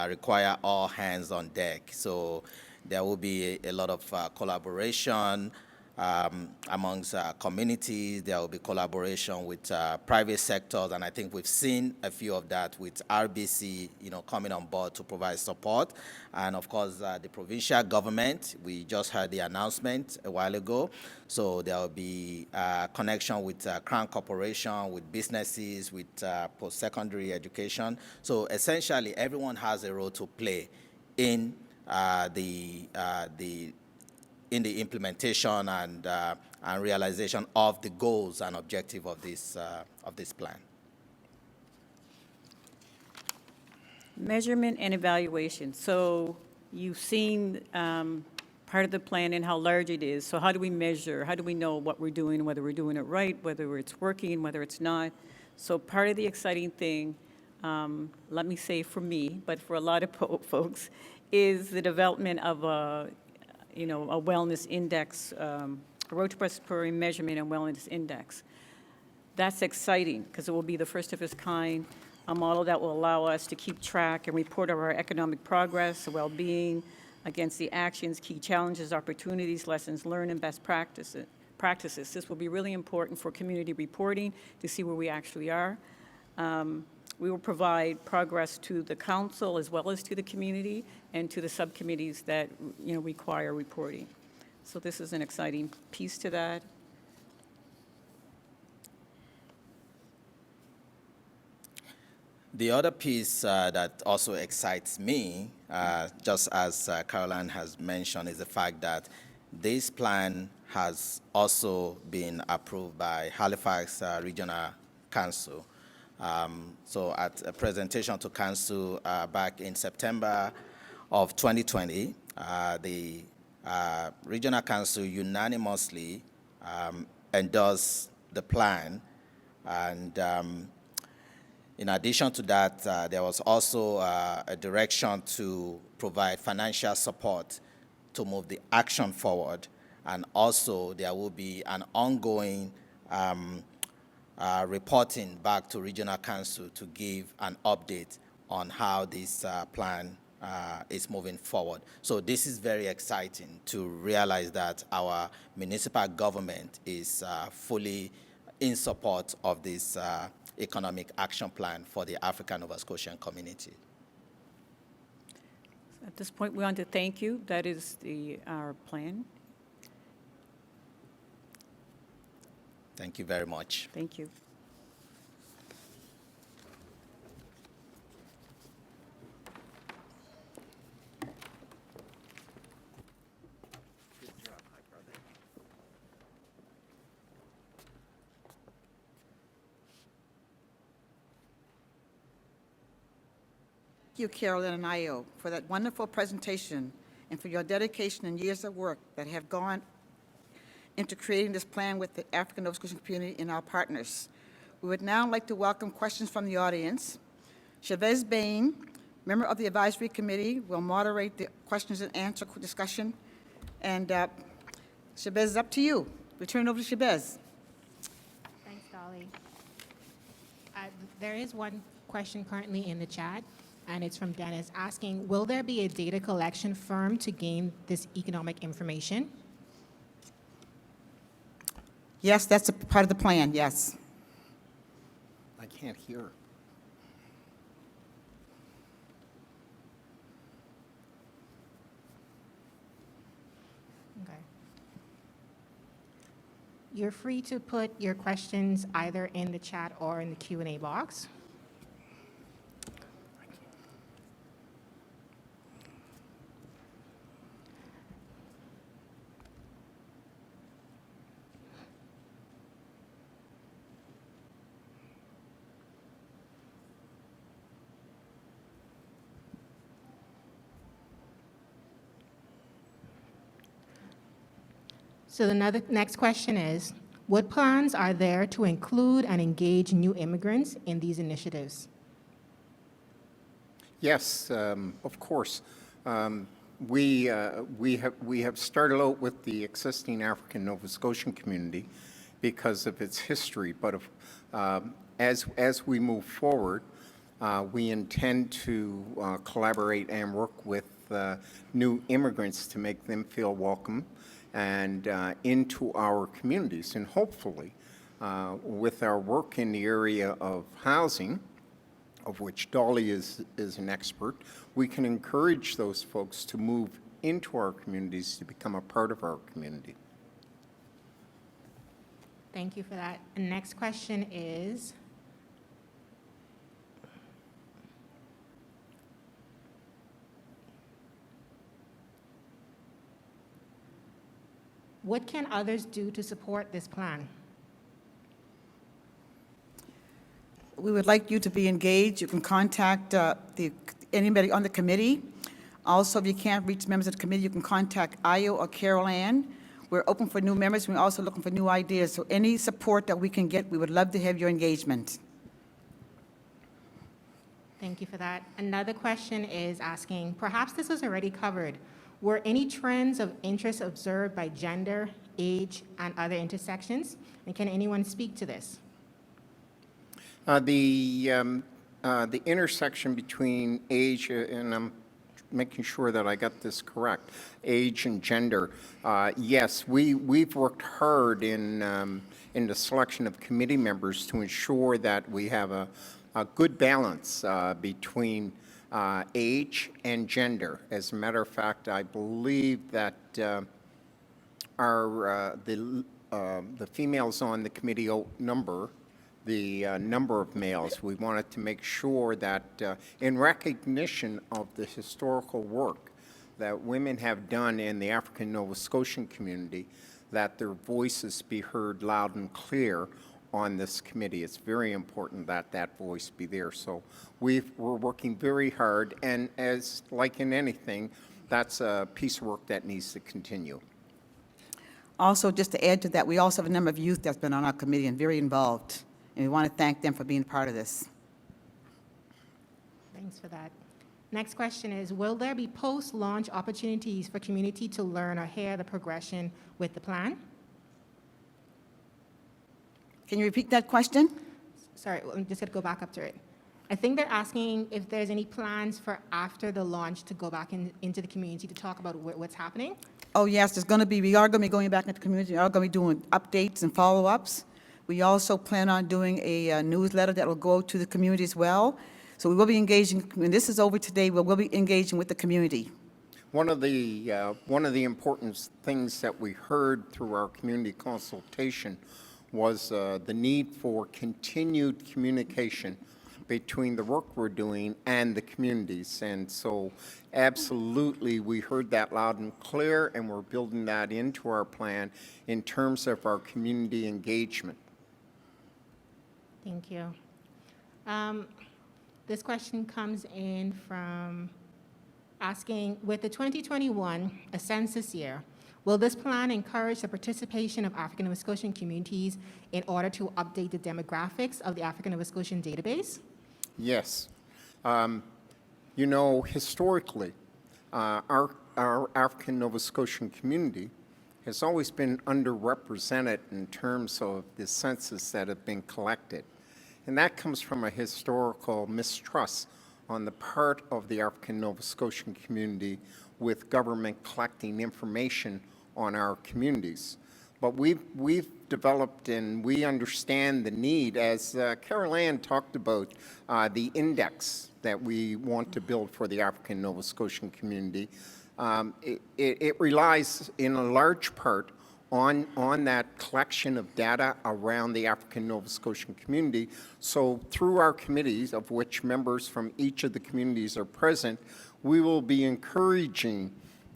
require all hands on deck. So there will be a lot of collaboration amongst communities. There will be collaboration with private sectors, and I think we've seen a few of that with RBC, coming on board to provide support. And of course, the provincial government, we just heard the announcement a while ago. So there will be connection with Crown Corporation, with businesses, with post-secondary education. So essentially, everyone has a role to play in the implementation and realization of the goals and objective of this plan. Measurement and evaluation. So you've seen part of the plan and how large it is. So how do we measure? How do we know what we're doing, whether we're doing it right, whether it's working, whether it's not? So part of the exciting thing, let me say for me, but for a lot of folks, is the development of a wellness index, a Road to Prosperity measurement and wellness index. That's exciting because it will be the first of its kind, a model that will allow us to keep track and report of our economic progress, well-being, against the actions, key challenges, opportunities, lessons learned, and best practices. This will be really important for community reporting to see where we actually are. We will provide progress to the council as well as to the community and to the subcommittees that require reporting. So this is an exciting piece to that. The other piece that also excites me, just as Caroline has mentioned, is the fact that this plan has also been approved by Halifax Regional Council. So at a presentation to Council back in September of 2020, the Regional Council unanimously endorsed the plan, and In addition to that, there was also a direction to provide financial support to move the action forward, and also there will be an ongoing reporting back to Regional Council to give an update on how this plan is moving forward. So this is very exciting to realize that our municipal government is fully in support of this economic action plan for the African Nova Scotian community. At this point, we want to thank you. That is our plan. Thank you very much. Thank you. Thank you, Carolyn and Io, for that wonderful presentation and for your dedication and years of work that have gone into creating this plan with the African Nova Scotian community and our partners. We would now like to welcome questions from the audience. Chavez Bain, member of the advisory committee, will moderate the questions and answer discussion. And Chavez, it's up to you. We turn it over to Chavez. Thanks, Dolly. There is one question currently in the chat, and it's from Dennis asking, will there be a data collection firm to gain this economic information? Yes, that's a part of the plan, yes. I can't hear. Okay. You're free to put your questions either in the chat or in the Q&A box. So the next question is, what plans are there to include and engage new immigrants in these initiatives? Yes, of course. We have started out with the existing African Nova Scotian community because of its history, but as we move forward, we intend to collaborate and work with new immigrants to make them feel welcome and into our communities. And hopefully, with our work in the area of housing, of which Dolly is an expert, we can encourage those folks to move into our communities to become a part of our community. Thank you for that. And next question is, what can others do to support this plan? We would like you to be engaged. You can contact anybody on the committee. Also, if you can't reach members of the committee, you can contact Io or Carol Ann. We're open for new members. We're also looking for new ideas. So any support that we can get, we would love to have your engagement. Thank you for that. Another question is asking, perhaps this was already covered, were any trends of interest observed by gender, age, and other intersections? And can anyone speak to this? The intersection between age, and I'm making sure that I got this correct, age and gender, yes, we've worked hard in the selection of committee members to ensure that we have a good balance between age and gender. As a matter of fact, I believe that the females on the committee outnumber the number of males. We wanted to make sure that in recognition of the historical work that women have done in the African Nova Scotian community, that their voices be heard loud and clear on this committee. It's very important that that voice be there. So we're working very hard, and as like in anything, that's a piece of work that needs to continue. Also, just to add to that, we also have a number of youth that's been on our committee and very involved, and we want to thank them for being part of this. Thanks for that. Next question is, will there be post-launch opportunities for community to learn or hear the progression with the plan? Can you repeat that question? Sorry, I'm just going to go back up to it. I think they're asking if there's any plans for after the launch to go back into the community to talk about what's happening. Oh, yes, we are going to be going back into the community. We are going to be doing updates and follow-ups. We also plan on doing a newsletter that will go to the community as well. So we will be engaging, when this is over today, we will be engaging with the community. One of the important things that we heard through our community consultation was the need for continued communication between the work we're doing and the communities. And so absolutely, we heard that loud and clear, and we're building that into our plan in terms of our community engagement. Thank you. This question comes in from asking, with the 2021, a census year, will this plan encourage the participation of African Nova Scotian communities in order to update the demographics of the African Nova Scotian database? Yes. You know, historically, our African Nova Scotian community has always been underrepresented in terms of the census that have been collected. And that comes from a historical mistrust on the part of the African Nova Scotian community with government collecting information on our communities. But we've developed and we understand the need, as Carol Ann talked about, the index that we want to build for the African Nova Scotian community. It relies in a large part on that collection of data around the African Nova Scotian community. So through our committees, of which members from each of the communities are present, we will be encouraging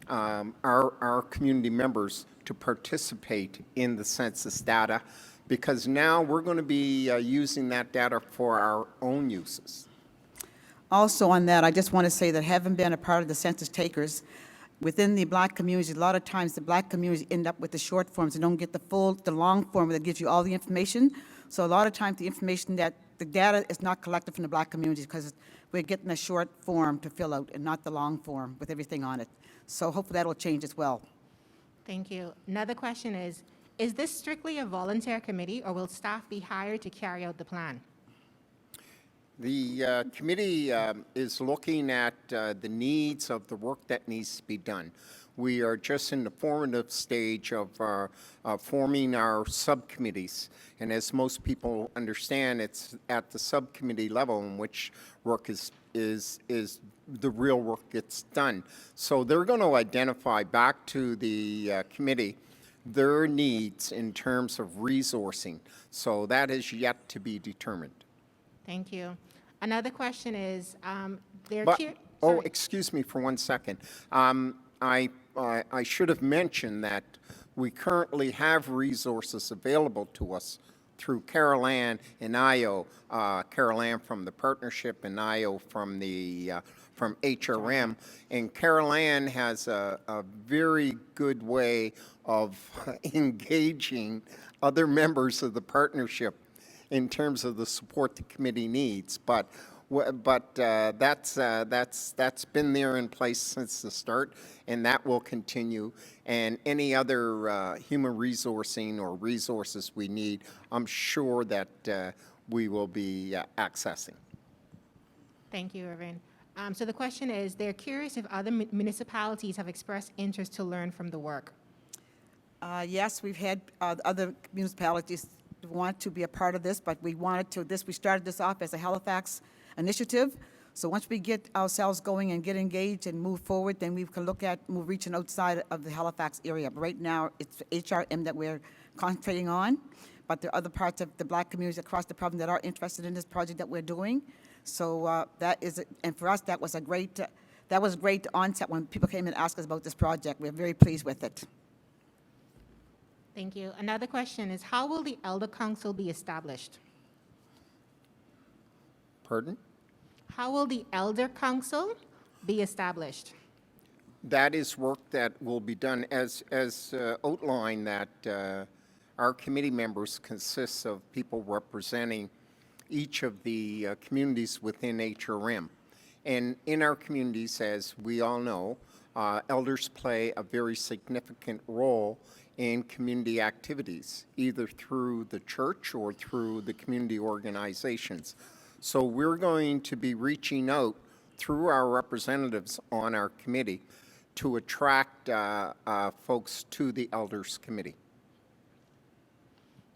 our community members to participate in the census data, because now we're going to be using that data for our own uses. Also on that, I just want to say that having been a part of the census takers, within the Black community, a lot of times the Black community end up with the short forms and don't get the long form that gives you all the information. So a lot of times the data is not collected from the Black community because we're getting a short form to fill out and not the long form with everything on it. So hopefully that will change as well. Thank you. Another question is this strictly a volunteer committee, or will staff be hired to carry out the plan? The committee is looking at the needs of the work that needs to be done. We are just in the formative stage of forming our subcommittees. And as most people understand, it's at the subcommittee level in which work is the real work gets done. So they're going to identify back to the committee their needs in terms of resourcing. So that is yet to be determined. Thank you. Another question is, excuse me for 1 second. I should have mentioned that we currently have resources available to us through Carol Ann and IO, Carol Ann from the partnership and IO from HRM. And Carol Ann has a very good way of engaging other members of the partnership in terms of the support the committee needs. But that's been there in place since the start, and that will continue. And any other human resourcing or resources we need, I'm sure that we will be accessing. Thank you, Irvin. So the question is, they're curious if other municipalities have expressed interest to learn from the work. Yes, we've had other municipalities want to be a part of this, but we started this off as a Halifax initiative. So once we get ourselves going and get engaged and move forward, then we can look at reaching outside of the Halifax area. But right now, it's HRM that we're concentrating on, but there are other parts of the Black communities across the province that are interested in this project that we're doing. So and for us, that was great to onset when people came and asked us about this project. We're very pleased with it. Thank you. Another question is, how will the Elder Council be established? Pardon? How will the Elder Council be established? That is work that will be done as outlined, that our committee members consists of people representing each of the communities within HRM. And in our communities, as we all know, elders play a very significant role in community activities, either through the church or through the community organizations. So we're going to be reaching out through our representatives on our committee to attract folks to the Elders Committee.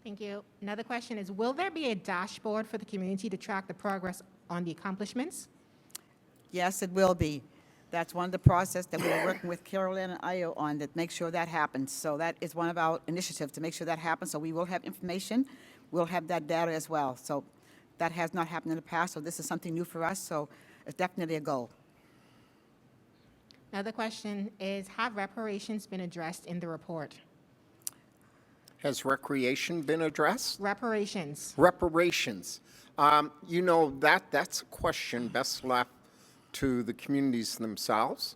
Thank you. Another question is, will there be a dashboard for the community to track the progress on the accomplishments? Yes, it will be. That's one of the process that we're working with Carolyn and Io on that make sure that happens. So that is one of our initiatives to make sure that happens. So we will have information. We'll have that data as well. So that has not happened in the past. So this is something new for us. So it's definitely a goal. Another question is, have reparations been addressed in the report? Has recreation been addressed? Reparations. Reparations. You know, that's a question best left to the communities themselves.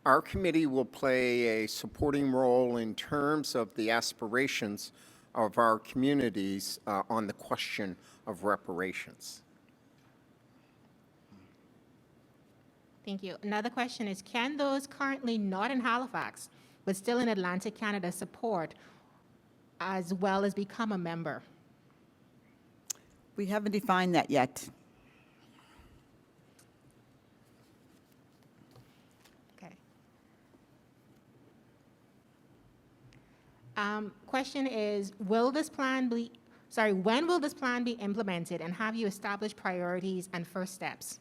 Our committee will play a supporting role in terms of the aspirations of our communities on the question of reparations. Thank you. Another question is, can those currently not in Halifax but still in Atlantic Canada support as well as become a member? We haven't defined that yet. Okay. Question is, when will this plan be implemented, and have you established priorities and first steps?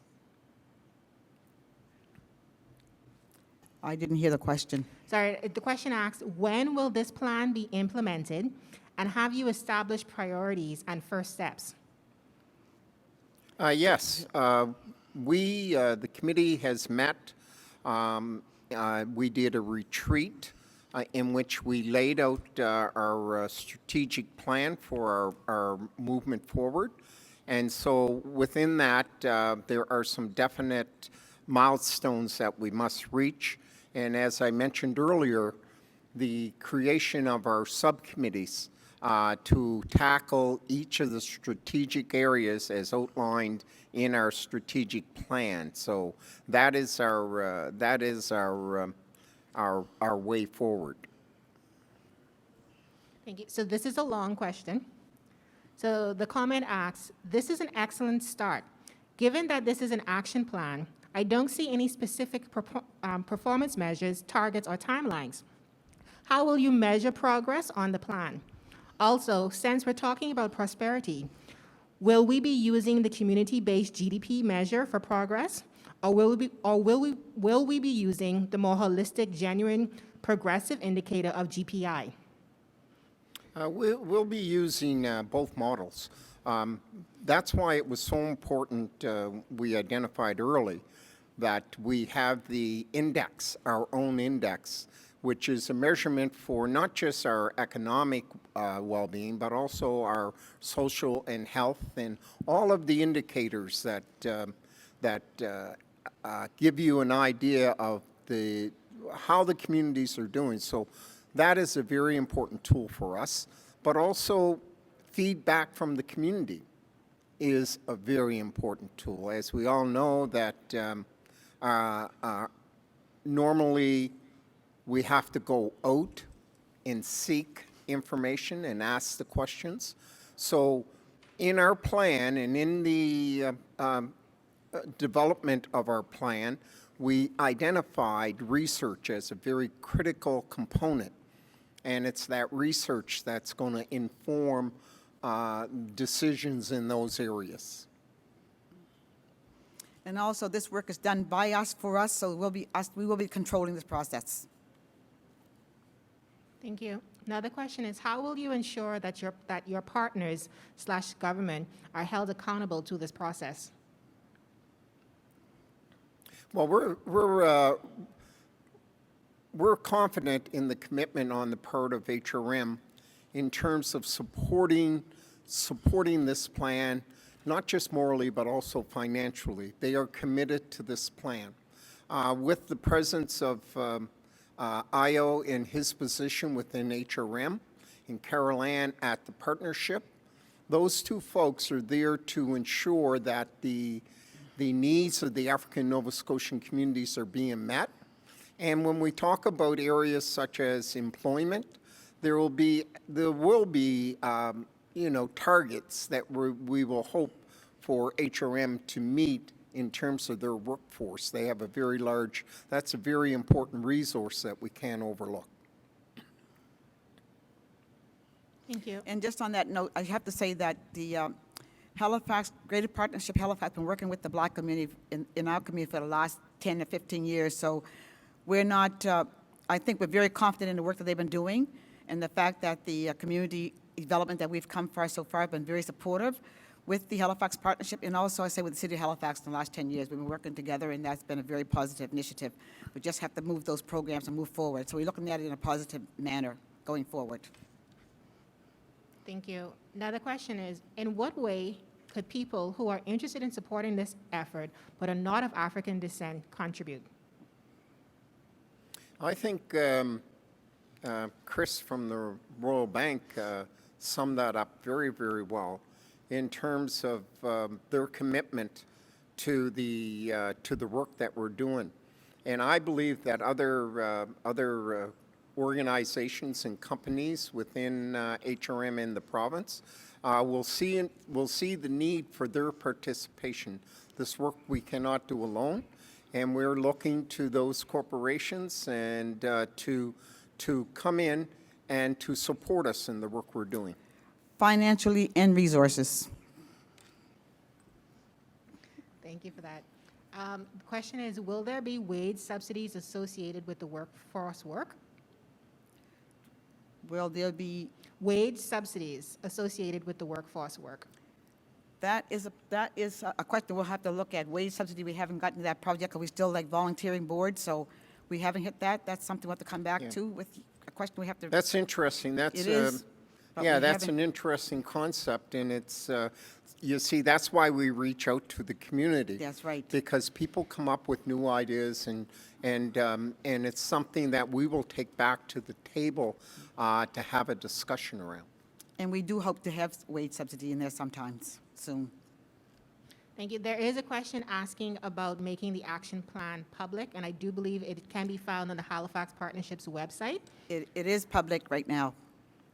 I didn't hear the question. Sorry, the question asks, when will this plan be implemented, and have you established priorities and first steps? Yes, the committee has met. We did a retreat in which we laid out our strategic plan for our movement forward. And so within that, there are some definite milestones that we must reach. And as I mentioned earlier, the creation of our subcommittees to tackle each of the strategic areas as outlined in our strategic plan. So that is our way forward. Thank you. So this is a long question. So the comment asks, this is an excellent start. Given that this is an action plan, I don't see any specific performance measures, targets, or timelines. How will you measure progress on the plan? Also, since we're talking about prosperity, will we be using the community-based GDP measure for progress, or will we be using the more holistic, genuine, progressive indicator of GPI? We'll be using both models. That's why it was so important we identified early that we have the index, our own index, which is a measurement for not just our economic well-being, but also our social and health and all of the indicators that give you an idea of how the communities are doing. So that is a very important tool for us, but also feedback from the community is a very important tool. As we all know that normally we have to go out and seek information and ask the questions. So in our plan and in the development of our plan, we identified research as a very critical component. And it's that research that's going to inform decisions in those areas. And also, this work is done by us, for us, so we will be controlling this process. Thank you. Another question is, how will you ensure that your partners / government are held accountable to this process? Well, we're confident in the commitment on the part of HRM in terms of supporting this plan, not just morally, but also financially. They are committed to this plan. With the presence of Io in his position within HRM and Carol Ann at the partnership, those two folks are there to ensure that the the needs of the African Nova Scotian communities are being met. And when we talk about areas such as employment, there will be targets that we will hope for HRM to meet in terms of their workforce. They have that's a very important resource that we can't overlook. Thank you. And just on that note, I have to say that the Halifax, Greater Partnership Halifax, has been working with the Black community in our community for the last 10 to 15 years. So we're not, I think we're very confident in the work that they've been doing, and the fact that the community development that we've come far so far have been very supportive with the Halifax Partnership, and also I say with the City of Halifax in the last 10 years. We've been working together, and that's been a very positive initiative. We just have to move those programs and move forward. So we're looking at it in a positive manner going forward. Thank you. Another question is, in what way could people who are interested in supporting this effort but are not of African descent contribute? I think Chris from the Royal Bank summed that up very, very well in terms of their commitment to the work that we're doing. And I believe that other organizations and companies within HRM in the province will see the need for their participation. This work we cannot do alone, and we're looking to those corporations and to come in and to support us in the work we're doing. Financially and resources. Thank you for that. The question is, will there be wage subsidies associated with the workforce work? Will there be, Wage subsidies associated with the workforce work. that is a question we'll have to look at. Wage subsidy, we haven't gotten to that project because we still like volunteering board, so we haven't hit that. That's something we'll have to come back to with a question we have to. That's interesting. That's It is, but yeah, we that's haven't- an interesting concept, and it's you see, that's why we reach out to the community. That's right. Because people come up with new ideas, and it's something that we will take back to the table to have a discussion around. And we do hope to have wage subsidy in there sometimes soon. Thank you. There is a question asking about making the action plan public, and I do believe it can be found on the Halifax Partnership's website. It is public right now.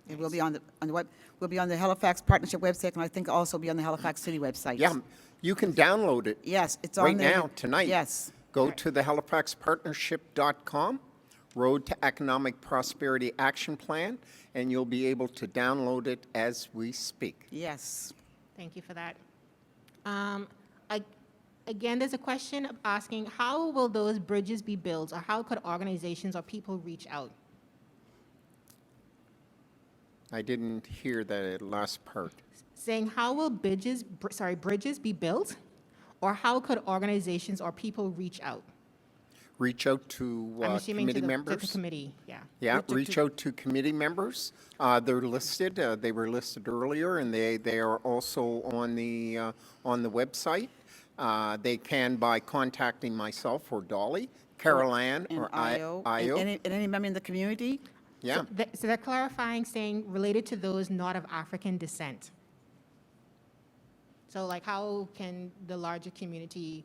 It will be on the web. Will be on the Halifax Partnership website, and I think also be on the Halifax City website. Yeah, you can download it. Yes, it's on right there. now, tonight. Yes. Go to the halifaxpartnership.com, Road to Economic Prosperity Action Plan, and you'll be able to download it as we speak. Yes. Thank you for that. Again, there's a question asking, how will those bridges be built, or how could organizations or people reach out? I didn't hear that last part. Saying, how will bridges be built, or how could organizations or people reach out? Reach out to I'm assuming committee to the members. committee, yeah. Yeah, reach out to committee members. They're listed. They were listed earlier, and they are also on the website. They can by contacting myself or Dolly, Carol Ann, And or IO. IO. And any member in the community. Yeah. So they're clarifying, saying related to those not of African descent. So like, how can the larger community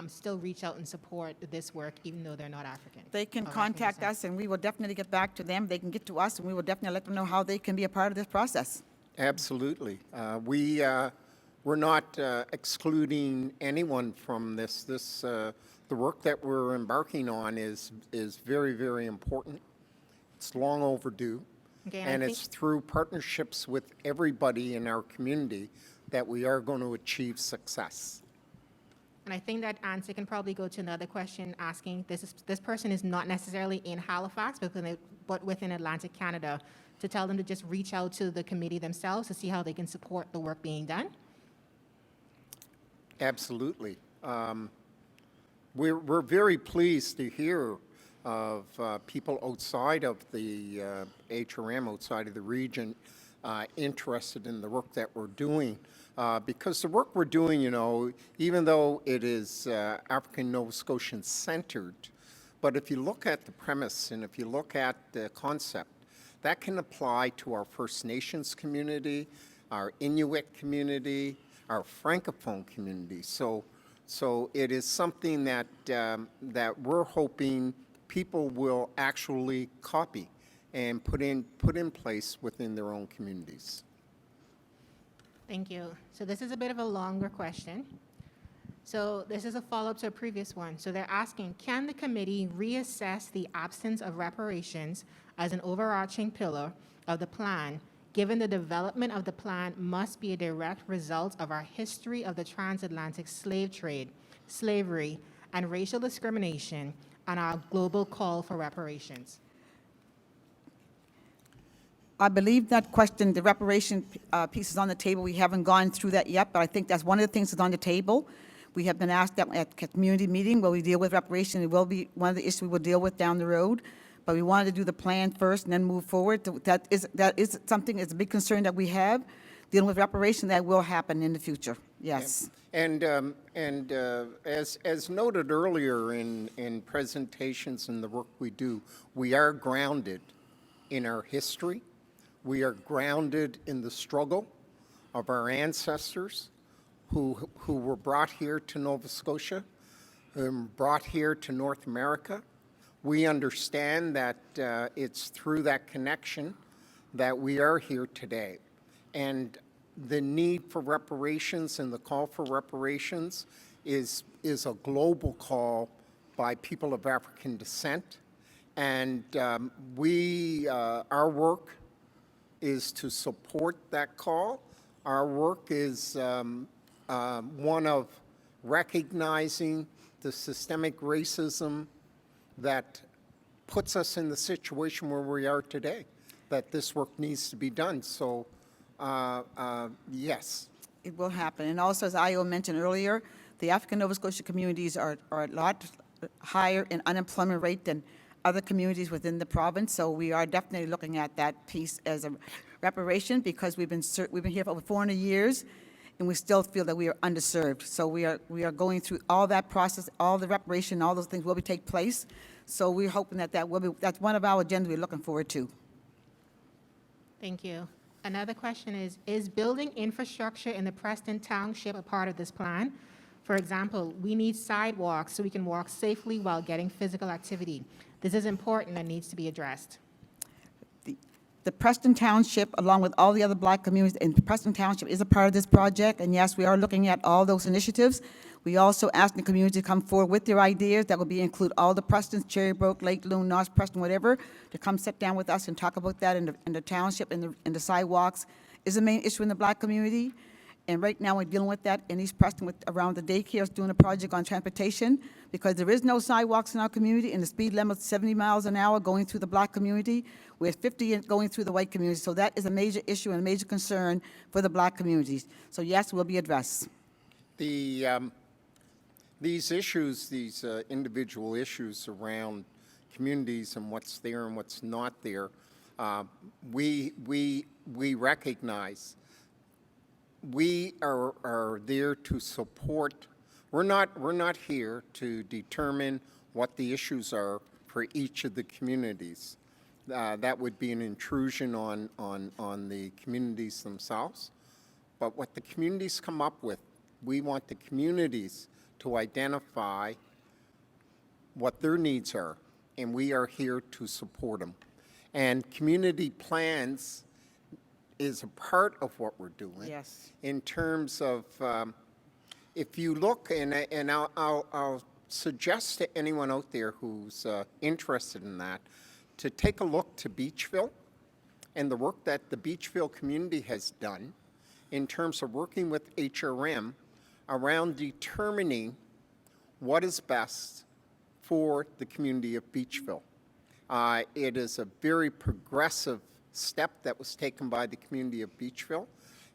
still reach out and support this work even though they're not African? They can of African contact descent? us, and we will definitely get back to them. They can get to us, and we will definitely let them know how they can be a part of this process. Absolutely. We're not excluding anyone from this. The work that we're embarking on is very, very important. It's long overdue. Okay, And I it's think, through partnerships with everybody in our community that we are going to achieve success. and I think that answer can probably go to another question asking, this person is not necessarily in Halifax, but within Atlantic Canada, to tell them to just reach out to the committee themselves to see how they can support the work being done. Absolutely. We're very pleased to hear of people outside of the HRM, outside of the region, interested in the work that we're doing. Because the work we're doing, you know, even though it is African Nova Scotian centered, but if you look at the premise and if you look at the concept, that can apply to our First Nations community, our Inuit community, our Francophone community. So So it is something that, that we're hoping people will actually copy and put in place within their own communities. Thank you. So this is a bit of a longer question. So this is a follow-up to a previous one. So they're asking, can the committee reassess the absence of reparations as an overarching pillar of the plan, given the development of the plan must be a direct result of our history of the transatlantic slave trade, slavery, and racial discrimination, and our global call for reparations? I believe that question, the reparation piece is on the table. We haven't gone through that yet, but I think that's one of the things that's on the table. We have been asked that at community meeting, will we deal with reparation? It will be one of the issues we will deal with down the road, but we wanted to do the plan first and then move forward. That is something, it's a big concern that we have, dealing with reparation that will happen in the future, yes. And as noted earlier in presentations and the work we do, we are grounded in our history. We are grounded in the struggle of our ancestors who were brought here to Nova Scotia, brought here to North America. We understand that it's through that connection that we are here today. And the need for reparations and the call for reparations is a global call by people of African descent. And our work is to support that call. Our work is one of recognizing the systemic racism that puts us in the situation where we are today, that this work needs to be done. So, yes. It will happen. And also, as Io mentioned earlier, the African Nova Scotia communities are a lot higher in unemployment rate than other communities within the province. So we are definitely looking at that piece as a reparation because we've been here for over 400 years, and we still feel that we are underserved. So we are going through all that process, all the reparation, all those things will take place. So we're hoping that that's one of our agendas we're looking forward to. Thank you. Another question is building infrastructure in the Preston Township a part of this plan? For example, we need sidewalks so we can walk safely while getting physical activity. This is important and needs to be addressed. The Preston Township, along with all the other Black communities in Preston Township, is a part of this project, and yes, we are looking at all those initiatives. We also asked the community to come forward with their ideas. That would include all the Prestons, Cherrybrook, Lake Loon, North Preston, whatever, to come sit down with us and talk about that in the township, and the sidewalks is a main issue in the Black community. And right now, we're dealing with that in East Preston around the daycares, doing a project on transportation, because there is no sidewalks in our community, and the speed limit is 70 miles an hour going through the Black community, with 50 going through the white community. So that is a major issue and a major concern for the Black communities. So yes, will be addressed. These issues, these individual issues around communities and what's there and what's not there, we recognize. We are there to support. We're not here to determine what the issues are for each of the communities. That would be an intrusion on the communities themselves. But what the communities come up with, we want the communities to identify what their needs are, and we are here to support them. And community plans is a part of what we're doing. Yes. In terms of, if you look, and I'll suggest to anyone out there who's interested in that, to take a look to Beachville and the work that the Beachville community has done in terms of working with HRM around determining what is best for the community of Beachville. It is a very progressive step that was taken by the community of Beachville.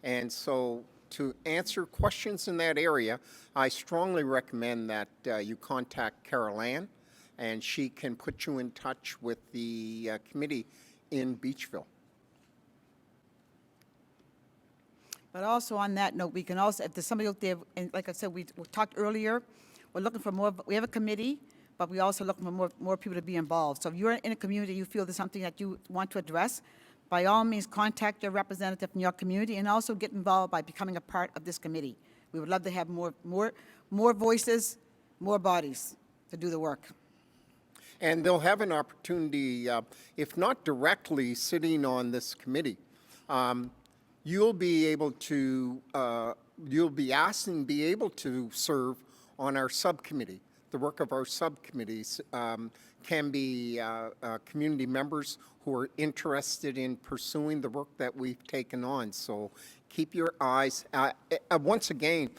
And so to answer questions in that area, I strongly recommend that you contact Carol Ann, and she can put you in touch with the committee in Beachville. But also on that note, we can also, if there's somebody out there, and like I said, we talked earlier, we're looking for more, we have a committee, but we also looking for more people to be involved. So if you're in a community, you feel there's something that you want to address, by all means, contact your representative in your community and also get involved by becoming a part of this committee. We would love to have more voices, more bodies to do the work. And they'll have an opportunity, if not directly sitting on this committee, you'll be able to, you'll be asked and be able to serve on our subcommittee. The work of our subcommittees can be community members who are interested in pursuing the work that we've taken on. So keep your eyes, once again,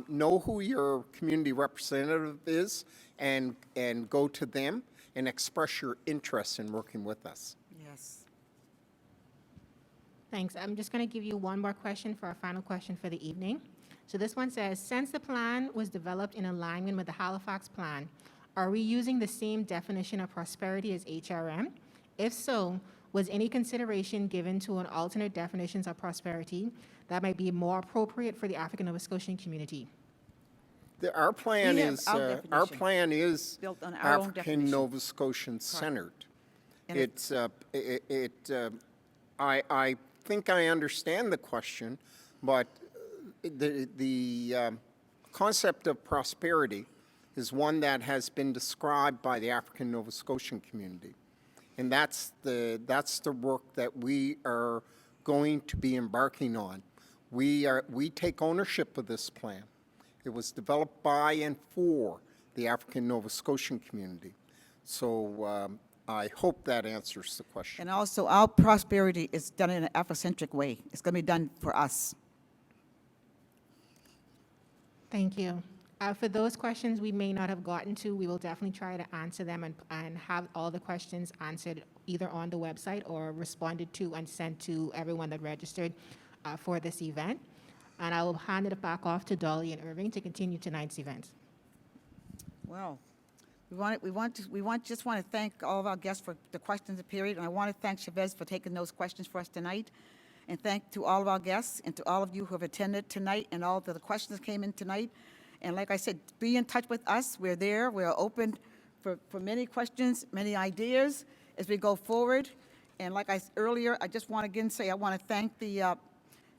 know who your community representative is and go to them and express your interest in working with us. Yes. Thanks. I'm just going to give you one more question for our final question for the evening. So this one says, since the plan was developed in alignment with the Halifax plan, are we using the same definition of prosperity as HRM? If so, was any consideration given to an alternate definitions of prosperity that might be more appropriate for the African Nova Scotian community? Our plan We have is, our our definition plan is built on our own African definition. Nova Scotian centered. And I think I understand the question, but the concept of prosperity is one that has been described by the African Nova Scotian community. And that's the work that we are going to be embarking on. We take ownership of this plan. It was developed by and for the African Nova Scotian community. So I hope that answers the question. And also, our prosperity is done in an Afrocentric way. It's going to be done for us. Thank you. For those questions we may not have gotten to, we will definitely try to answer them and have all the questions answered either on the website or responded to and sent to everyone that registered for this event. And I will hand it back off to Dolly and Irving to continue tonight's event. Well, just want to thank all of our guests for the questions period, and I want to thank Chavez for taking those questions for us tonight. And thank to all of our guests and to all of you who have attended tonight and all of the questions that came in tonight. And like I said, be in touch with us. We're there. We're open for many questions, many ideas as we go forward. And like I said earlier, I just want to again say I want to thank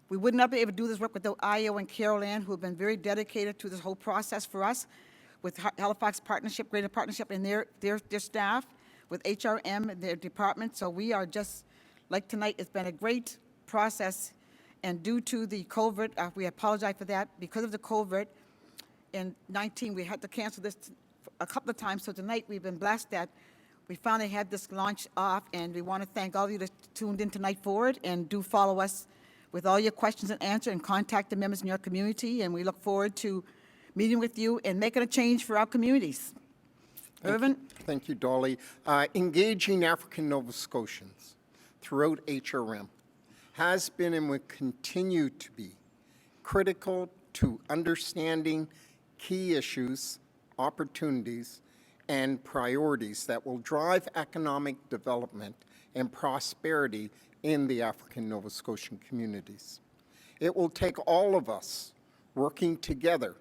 we would not be able to do this work without Io and Carol Ann, who have been very dedicated to this whole process for us, with Halifax Partnership, Greater Partnership, and their staff, with HRM and their department. So we are just, like tonight, it's been a great process. And due to the COVID, we apologize for that. Because of the COVID in 19, we had to cancel this a couple of times. So tonight, we've been blessed that we finally had this launch off. And we want to thank all of you that tuned in tonight for it. And do follow us with all your questions and answers, and contact the members in your community. And we look forward to meeting with you and making a change for our communities. Irvin? Thank you, Dolly. Engaging African Nova Scotians throughout HRM has been and will continue to be critical to understanding key issues, opportunities, and priorities that will drive economic development and prosperity in the African Nova Scotian communities. It will take all of us working together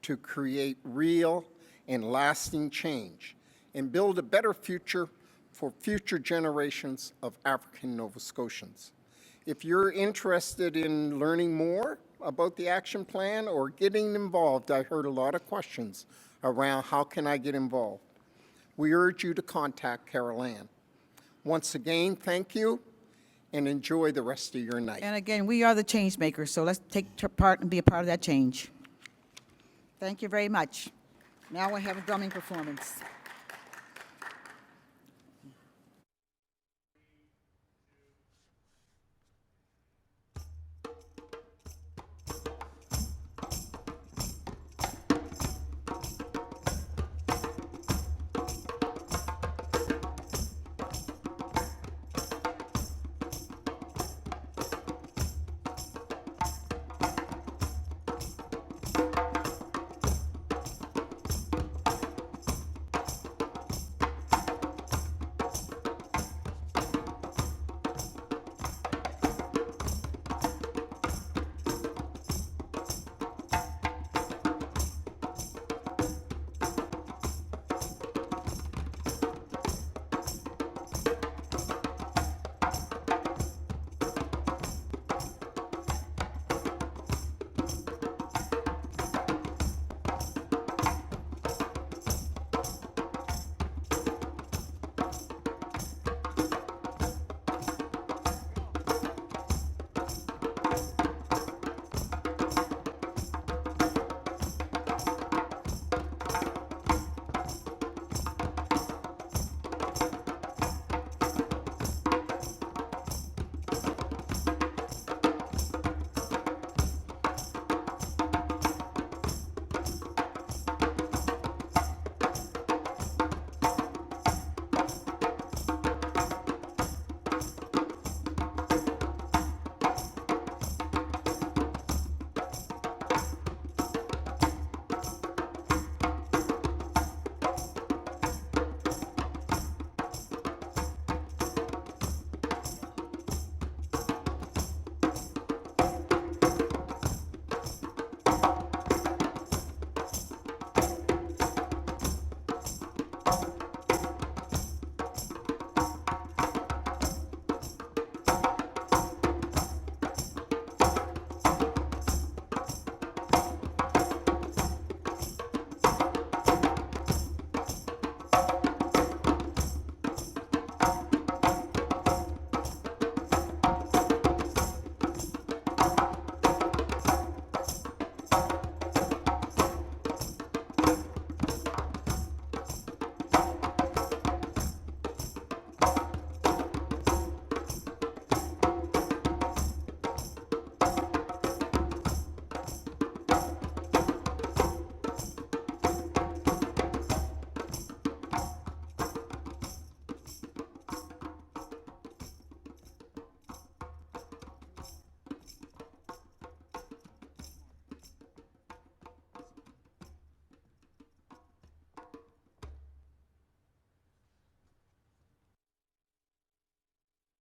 to create real and lasting change and build a better future for future generations of African Nova Scotians. If you're interested in learning more about the action plan or getting involved, I heard a lot of questions around how can I get involved. We urge you to contact Carol Ann. Once again, thank you, and enjoy the rest of your night. And again, we are the change makers, so let's take part and be a part of that change. Thank you very much. Now we have a drumming performance.